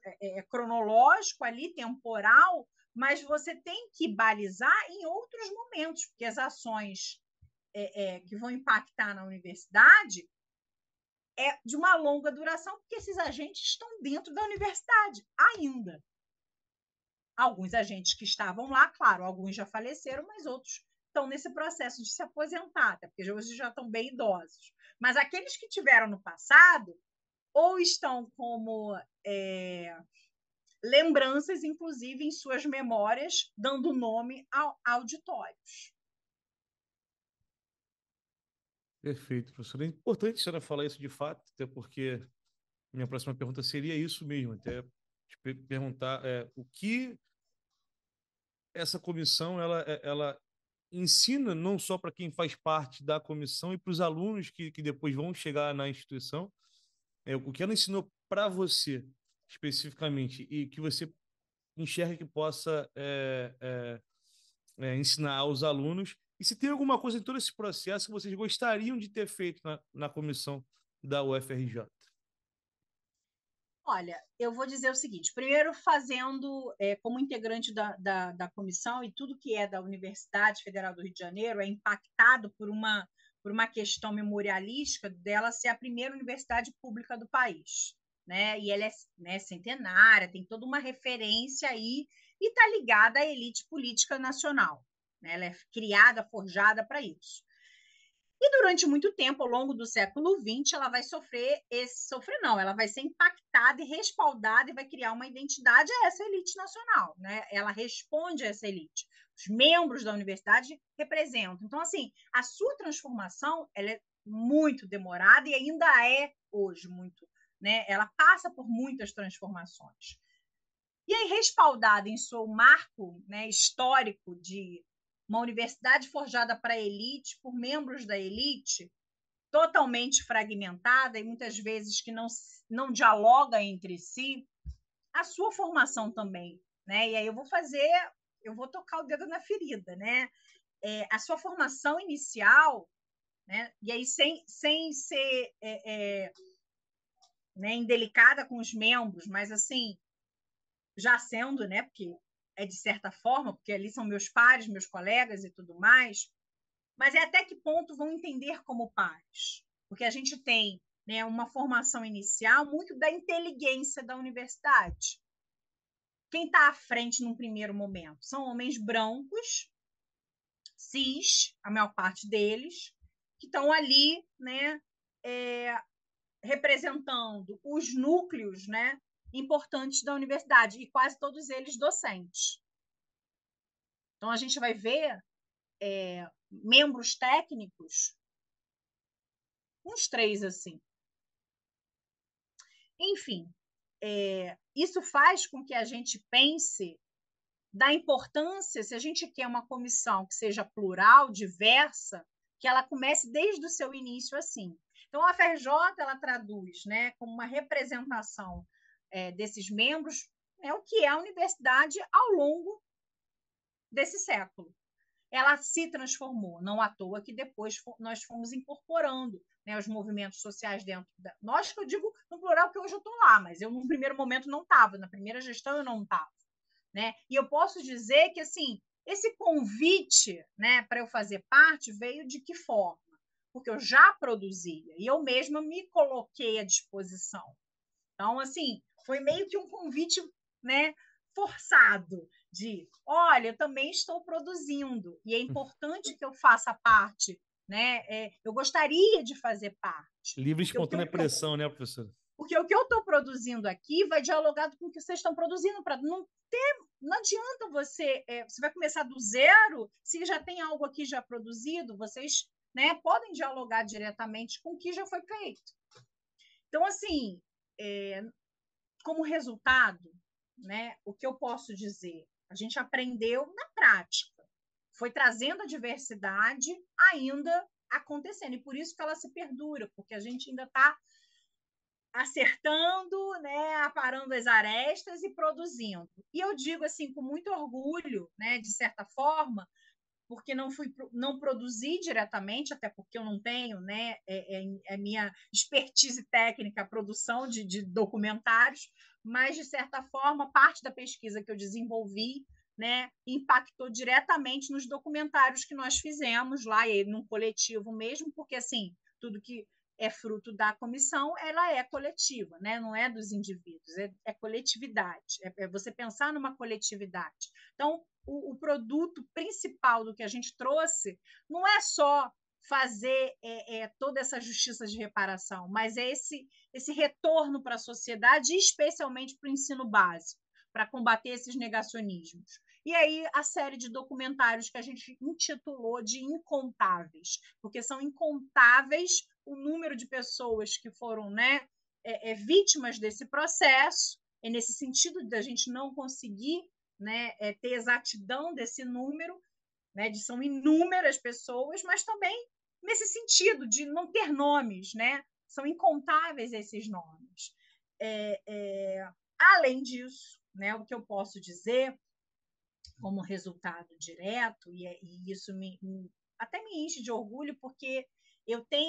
cronológico ali, temporal, mas você tem que balizar em outros momentos, porque as ações que vão impactar na universidade é de uma longa duração, porque esses agentes estão dentro da universidade ainda. Alguns agentes que estavam lá, claro, alguns já faleceram, mas outros estão nesse processo de se aposentar, até porque hoje já estão bem idosos. Mas aqueles que tiveram no passado, ou estão como lembranças, inclusive em suas memórias, dando nome a auditórios. Perfeito, professor. É importante a senhora falar isso de fato, até porque minha próxima pergunta seria isso mesmo, até te perguntar o que essa comissão ela ensina não só para quem faz parte da comissão e para os alunos que depois vão chegar na instituição, o que ela ensinou para você especificamente e que você enxerga que possa ensinar aos alunos, e se tem alguma coisa em todo esse processo que vocês gostariam de ter feito na comissão da UFRJ. Olha, eu vou dizer o seguinte: primeiro, fazendo como integrante da comissão, e tudo que é da Universidade Federal do Rio de Janeiro é impactado por uma questão memorialística dela ser a primeira universidade pública do país, né? E ela é, né, centenária, tem toda uma referência aí e está ligada à elite política nacional, né? Ela é criada, forjada para isso. E durante muito tempo, ao longo do século XX, ela vai ela vai ser impactada e respaldada e vai criar uma identidade a essa elite nacional, né? Ela responde a essa elite. Os membros da universidade representam. Então, assim, a sua transformação, ela é muito demorada e ainda é hoje muito né? Ela passa por muitas transformações. E aí, respaldada em seu marco, né, histórico de uma universidade forjada para a elite, por membros da elite, totalmente fragmentada e muitas vezes que não dialoga entre si, a sua formação também, né? E aí eu vou tocar o dedo na ferida, né? A sua formação inicial, né? E aí sem ser né, indelicada com os membros, mas assim, já sendo, né? Porque é de certa forma, porque ali são meus pares, meus colegas e tudo mais, mas até que ponto vão entender como pares? Porque a gente tem, né, uma formação inicial muito da inteligência da universidade. Quem está à frente num primeiro momento são homens brancos, cis, a maior parte deles, que estão ali, né, representando os núcleos, né, importantes da universidade, e quase todos eles docentes. Então, a gente vai ver membros técnicos, uns 3 assim. Enfim, isso faz com que a gente pense da importância, se a gente quer uma comissão que seja plural, diversa, que ela comece desde o seu início assim. Então, a FRJ, ela traduz, né, como uma representação desses membros, o que é a universidade ao longo desse século. Ela se transformou, não à toa que depois nós fomos incorporando, né, os movimentos sociais dentro da... Nós, que eu digo no plural, porque hoje eu estou lá, mas eu, no primeiro momento, não estava, na primeira gestão, eu não estava. Né? E eu posso dizer que assim, esse convite, né, para eu fazer parte veio de que forma? Porque eu já produzia e eu mesma me coloquei à disposição. Então, assim, foi meio que um convite, né, forçado de, olha, eu também estou produzindo e é importante que eu faça parte, né? Eu gostaria de fazer parte. Livre e espontânea pressão, né, professora? Porque o que eu estou produzindo aqui vai dialogar com o que vocês estão produzindo, para não adianta você vai começar do zero, se já tem algo aqui já produzido, vocês, né, podem dialogar diretamente com o que já foi feito. Então, assim, como resultado, né, o que eu posso dizer? A gente aprendeu na prática, foi trazendo a diversidade ainda acontecendo, e por isso que ela se perdura, porque a gente ainda está acertando, né, aparando as arestas e produzindo. E eu digo assim com muito orgulho, né, de certa forma, porque não produzi diretamente, até porque eu não tenho, né, minha expertise técnica a produção de documentários, mas de certa forma parte da pesquisa que eu desenvolvi, né, impactou diretamente nos documentários que nós fizemos lá, e num coletivo mesmo, porque assim, tudo que é fruto da comissão, ela é coletiva, né? Não é dos indivíduos, é coletividade, é você pensar numa coletividade. Então, o produto principal do que a gente trouxe não é só fazer toda essa justiça de reparação, mas é esse retorno para a sociedade, especialmente para o ensino básico, para combater esses negacionismos. E aí a série de documentários que a gente intitulou de Incontáveis, porque são incontáveis o número de pessoas que foram, né, vítimas desse processo, nesse sentido da gente não conseguir, né, ter exatidão desse número, né, de são inúmeras pessoas, mas também nesse sentido de não ter nomes, né, são incontáveis esses nomes. Além disso, né, o que eu posso dizer como resultado direto, e isso até me enche de orgulho, porque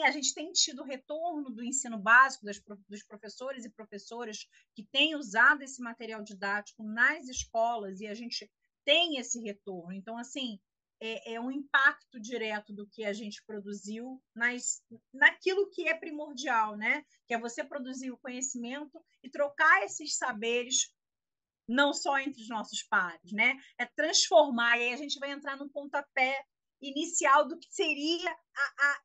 a gente tem tido retorno do ensino básico, dos professores e professoras que têm usado esse material didático nas escolas, e a gente tem esse retorno. Então, assim, é um impacto direto do que a gente produziu naquilo que é primordial, né? Que é você produzir o conhecimento e trocar esses saberes não só entre os nossos pares, né? É transformar, e aí a gente vai entrar no pontapé inicial do que seria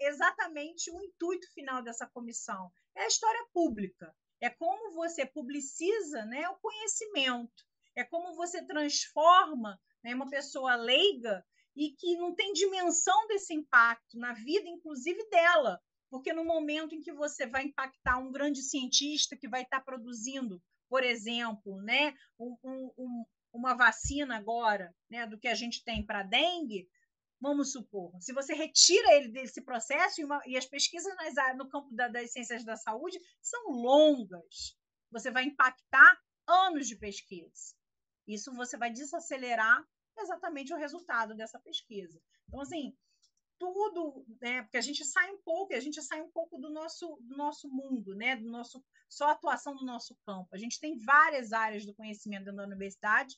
exatamente o intuito final dessa comissão. É a história pública, é como você publiciza, né, o conhecimento, é como você transforma, né, uma pessoa leiga e que não tem dimensão desse impacto na vida, inclusive dela, Porque no momento em que você vai impactar um grande cientista que vai estar produzindo, por exemplo, né, uma vacina agora, né, do que a gente tem para dengue, vamos supor, se você retira ele desse processo, e as pesquisas no campo das ciências da saúde são longas, você vai impactar anos de pesquisa. Isso você vai desacelerar exatamente o resultado dessa pesquisa. Então, assim, tudo, né? Porque a gente sai um pouco do nosso mundo, né? Só atuação do nosso campo. A gente tem várias áreas do conhecimento dentro da universidade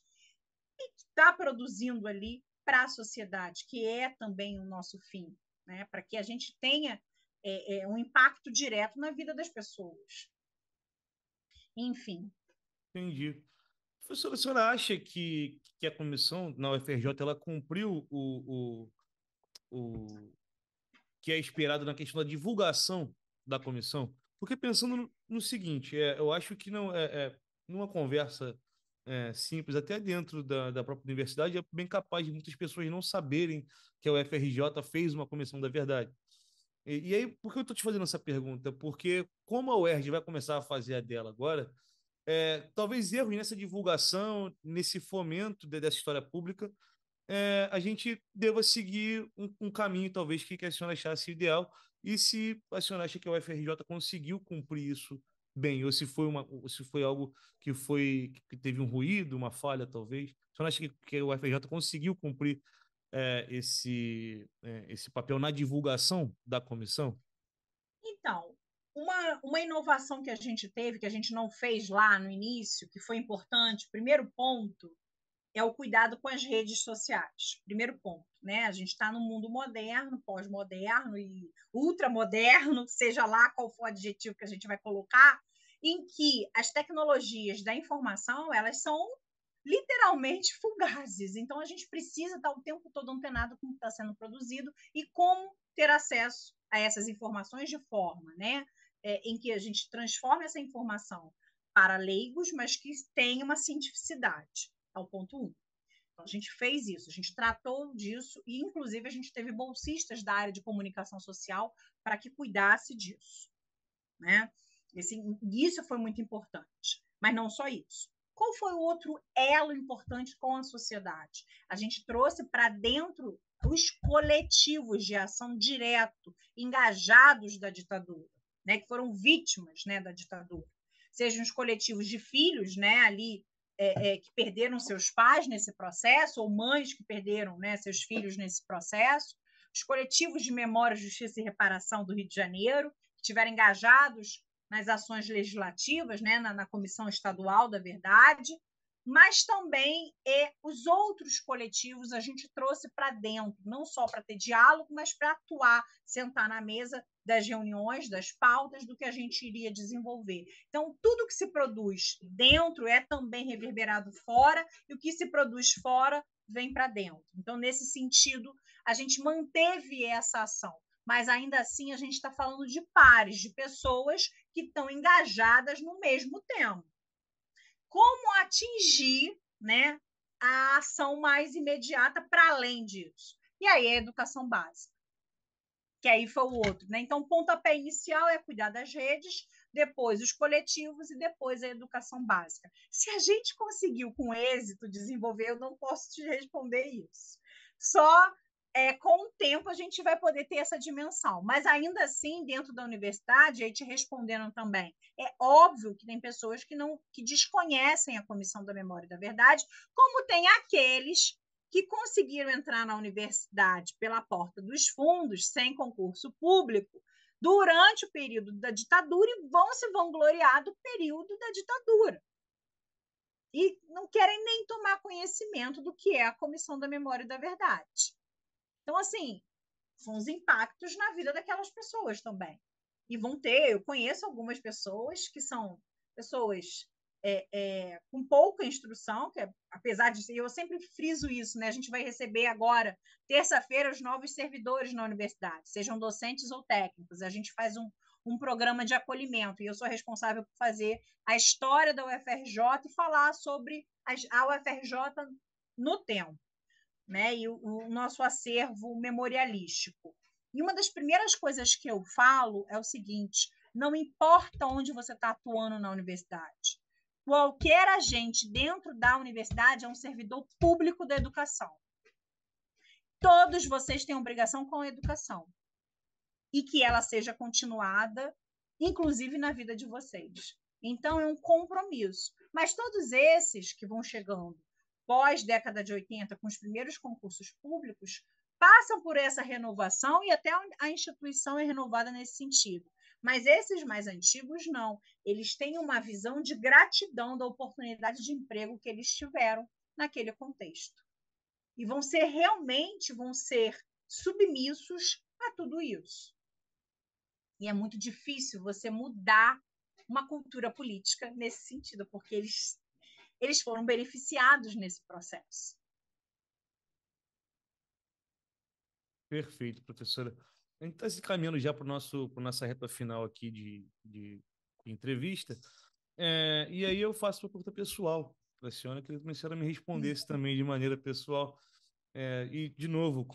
e está produzindo ali para a sociedade, que é também o nosso fim, né? Para que a gente tenha um impacto direto na vida das pessoas. Enfim. Entendi. Professora, a senhora acha que a comissão na UFRJ ela cumpriu o que é esperado na questão da divulgação da comissão? Porque pensando no seguinte, eu acho que não numa conversa simples, até dentro da própria universidade, é bem capaz de muitas pessoas não saberem que a UFRJ fez uma comissão da verdade. E aí, por que eu estou te fazendo essa pergunta? Porque como a UERJ vai começar a fazer a dela agora, talvez erros nessa divulgação, nesse fomento dessa história pública, a gente deva seguir um caminho, talvez, que a senhora achasse ideal, e se a senhora acha que a UFRJ conseguiu cumprir isso bem, ou se foi algo que teve um ruído, uma falha, talvez. A senhora acha que a UFRJ conseguiu cumprir esse papel na divulgação da comissão? Então, uma inovação que a gente teve, que a gente não fez lá no início, que foi importante, primeiro ponto, é o cuidado com as redes sociais. Primeiro ponto, né? A gente está num mundo moderno, pós-moderno e ultramoderno, seja lá qual for o adjetivo que a gente vai colocar, em que as tecnologias da informação, elas são literalmente fugazes. Então, a gente precisa estar o tempo todo antenado com o que está sendo produzido e como ter acesso a essas informações de forma, né, em que a gente transforme essa informação para leigos, mas que tenha uma cientificidade. É o ponto 1. Então, a gente fez isso, a gente tratou disso e, inclusive, a gente teve bolsistas da área de comunicação social para que cuidasse disso, né? Isso foi muito importante, mas não só isso. Qual foi o outro elo importante com a sociedade? A gente trouxe para dentro os coletivos de ação direto, engajados da ditadura, né, que foram vítimas, né, da ditadura. Sejam os coletivos de filhos, né, ali que perderam seus pais nesse processo, ou mães que perderam, né, seus filhos nesse processo, os coletivos de memória, justiça e reparação do Rio de Janeiro, que estiveram engajados nas ações legislativas, né, na Comissão Estadual da Verdade, mas também os outros coletivos a gente trouxe para dentro, não só para ter diálogo, mas para atuar, sentar na mesa das reuniões, das pautas, do que a gente iria desenvolver. Então, tudo que se produz dentro é também reverberado fora, e o que se produz fora vem para dentro. Então, nesse sentido, a gente manteve essa ação, mas ainda assim a gente está falando de pares, de pessoas que estão engajadas no mesmo tema. Como atingir, né, a ação mais imediata para além disso? E aí a educação básica, que aí foi o outro, né? Então, o pontapé inicial é cuidar das redes, depois os coletivos e depois a educação básica. Se a gente conseguiu com êxito desenvolver, eu não posso te responder isso. Só com o tempo a gente vai poder ter essa dimensão. Mas ainda assim, dentro da universidade, aí te respondendo também, é óbvio que tem pessoas que desconhecem a Comissão da Memória e da Verdade, como tem aqueles que conseguiram entrar na universidade pela porta dos fundos, sem concurso público, durante o período da ditadura e vão se vangloriar do período da ditadura. E não querem nem tomar conhecimento do que é a Comissão da Memória e da Verdade. Então, assim, são os impactos na vida daquelas pessoas também. E vão ter, eu conheço algumas pessoas que são pessoas com pouca instrução, que apesar de eu sempre friso isso, né? A gente vai receber agora, terça-feira, os novos servidores na universidade, sejam docentes ou técnicos. A gente faz um programa de acolhimento e eu sou responsável por fazer a história da UFRJ e falar sobre a UFRJ no tempo, né? E o nosso acervo memorialístico. E uma das primeiras coisas que eu falo é o seguinte: não importa onde você está atuando na universidade, qualquer agente dentro da universidade é um servidor público da educação. Todos vocês têm obrigação com a educação e que ela seja continuada, inclusive na vida de vocês. Então, é um compromisso. Mas todos esses que vão chegando pós-década de 80, com os primeiros concursos públicos, passam por essa renovação e até a instituição é renovada nesse sentido. Mas esses mais antigos, não. Eles têm uma visão de gratidão da oportunidade de emprego que eles tiveram naquele contexto. E vão ser submissos a tudo isso. E é muito difícil você mudar uma cultura política nesse sentido, porque eles foram beneficiados nesse processo. Perfeito, professora. A gente está se caminhando já para nossa reta final aqui de entrevista. E aí eu faço uma pergunta pessoal para a senhora, que a senhora me respondesse também de maneira pessoal. E, de novo,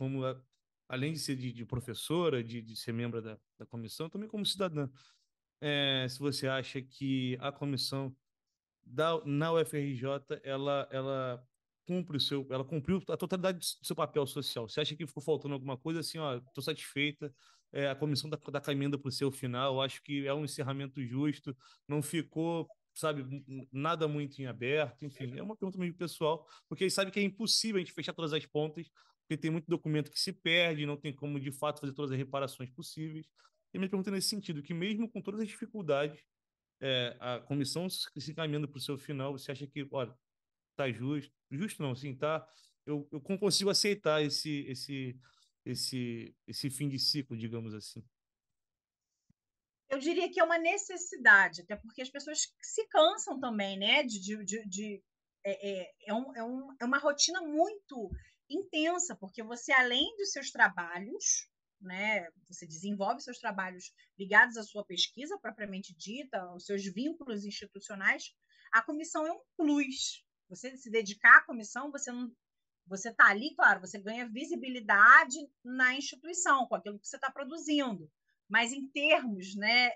além de ser de professora, de ser membro da comissão, também como cidadã. Se você acha que a comissão na UFRJ, ela ela cumpriu a totalidade do seu papel social. Você acha que ficou faltando alguma coisa? Assim, ó, estou satisfeita. A comissão está caminhando para o seu final. Eu acho que é um encerramento justo. Não ficou, sabe, nada muito em aberto. Enfim, é uma pergunta meio pessoal, porque sabe que é impossível a gente fechar todas as pontas, porque tem muito documento que se perde, não tem como de fato fazer todas as reparações possíveis. E minha pergunta é nesse sentido, que mesmo com todas as dificuldades, a comissão se encaminhando para o seu final, você acha que, olha, tá justo não, sim, tá, eu consigo aceitar esse fim de ciclo, digamos assim. Eu diria que é uma necessidade, até porque as pessoas se cansam também, né? É uma rotina muito intensa, porque você, além dos seus trabalhos, né, você desenvolve seus trabalhos ligados à sua pesquisa propriamente dita, aos seus vínculos institucionais, a comissão é um plus. Você se dedicar à comissão, você está ali, claro, você ganha visibilidade na instituição com aquilo que você está produzindo, mas em termos, né,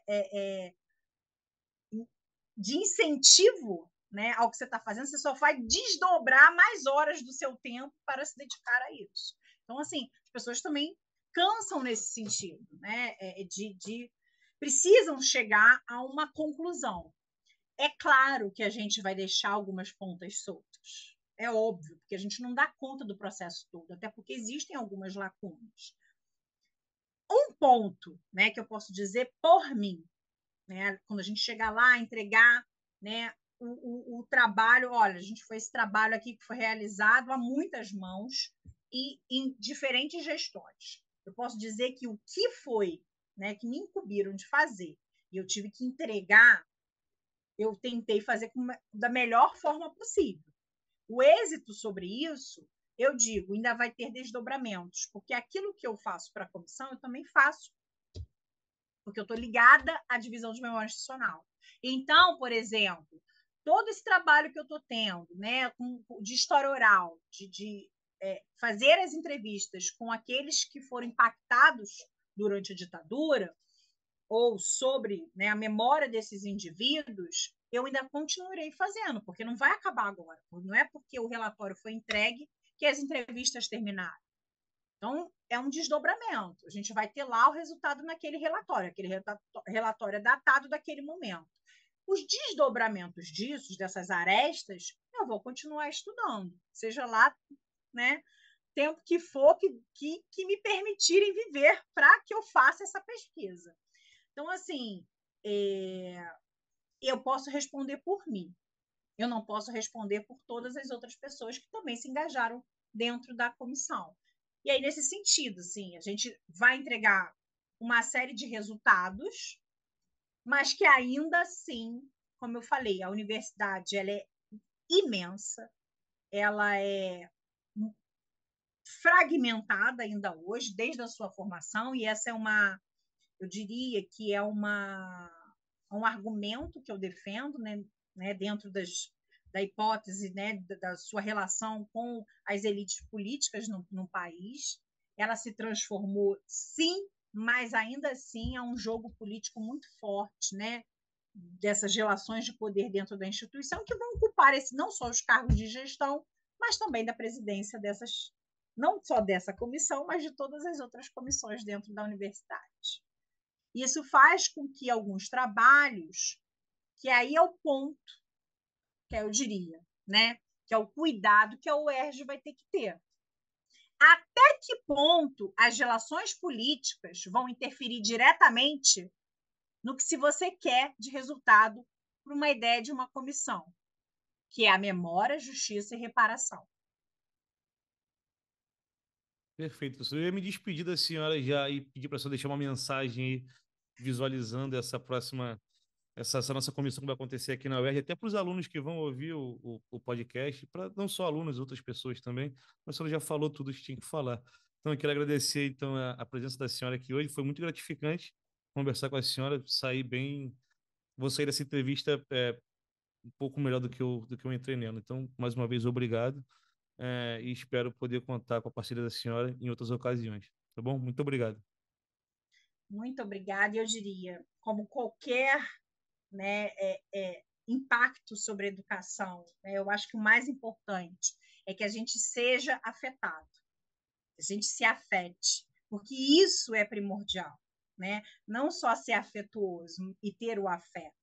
de incentivo, né, ao que você está fazendo, você só vai desdobrar mais horas do seu tempo para se dedicar a isso. Então, assim, as pessoas também cansam nesse sentido, né, precisam chegar a uma conclusão. É claro que a gente vai deixar algumas pontas soltas. É óbvio, porque a gente não dá conta do processo todo, até porque existem algumas lacunas. Um ponto, né, que eu posso dizer por mim, né, quando a gente chegar lá, entregar, né, o trabalho, olha, a gente foi esse trabalho aqui que foi realizado a muitas mãos e em diferentes gestões. Eu posso dizer que o que foi, né, que me incumbiram de fazer e eu tive que entregar, eu tentei fazer da melhor forma possível. O êxito sobre isso, eu digo, ainda vai ter desdobramentos, porque aquilo que eu faço para a comissão, eu também faço, porque eu estou ligada à divisão de memória institucional. Então, por exemplo, todo esse trabalho que eu estou tendo, né, de história oral, de fazer as entrevistas com aqueles que foram impactados durante a ditadura, ou sobre, né, a memória desses indivíduos, eu ainda continuarei fazendo, porque não vai acabar agora. Não é porque o relatório foi entregue que as entrevistas terminaram. Então, é um desdobramento. A gente vai ter lá o resultado naquele relatório, aquele relatório datado daquele momento. Os desdobramentos disso, dessas arestas, eu vou continuar estudando, seja lá, né, tempo que for que me permitirem viver para que eu faça essa pesquisa. Então, assim, eu posso responder por mim. Eu não posso responder por todas as outras pessoas que também se engajaram dentro da comissão. E aí, nesse sentido, assim, a gente vai entregar uma série de resultados, mas que ainda assim, como eu falei, a universidade ela é imensa, ela é fragmentada ainda hoje, desde a sua formação, e essa é eu diria que é um argumento que eu defendo, né, dentro da hipótese, né, da sua relação com as elites políticas no país. Ela se transformou, sim, mas ainda assim é um jogo político muito forte, né? Dessas relações de poder dentro da instituição, que vão ocupar não só os cargos de gestão, mas também da presidência dessas, não só dessa comissão, mas de todas as outras comissões dentro da universidade. Isso faz com que alguns trabalhos, que aí é o ponto, que eu diria, né? Que é o cuidado que a UERJ vai ter que ter. Até que ponto as relações políticas vão interferir diretamente no que se você quer de resultado para uma ideia de uma comissão, que é a memória, justiça e reparação. Perfeito, professor. Eu ia me despedir da senhora já e pedir para a senhora deixar uma mensagem aí, visualizando essa nossa comissão que vai acontecer aqui na UERJ, até para os alunos que vão ouvir o podcast, para não só alunos, outras pessoas também. A senhora já falou tudo que tinha que falar. Então, eu quero agradecer então a presença da senhora aqui hoje. Foi muito gratificante conversar com a senhora, sair bem. Vou sair dessa entrevista um pouco melhor do que eu entrei nela. Então, mais uma vez, obrigado. E espero poder contar com a parceria da senhora em outras ocasiões. Tá bom? Muito obrigado. Muito obrigada. Eu diria, como qualquer, né, impacto sobre a educação, né, eu acho que o mais importante é que a gente seja afetado, que a gente se afete, porque isso é primordial, né? Não só ser afetuoso e ter o afeto,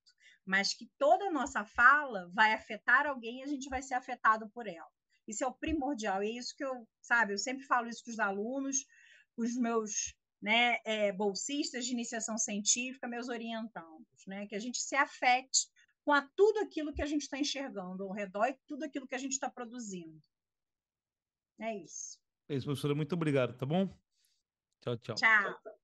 mas que toda a nossa fala vai afetar alguém e a gente vai ser afetado por ela. Isso é o primordial, e é isso que eu sempre falo isso com os alunos, os meus, né, bolsistas de iniciação científica, meus orientandos, né, que a gente se afete com tudo aquilo que a gente está enxergando ao redor e tudo aquilo que a gente está produzindo. É isso. É isso, professora. Muito obrigado, tá bom? Tchau, tchau. Tchau.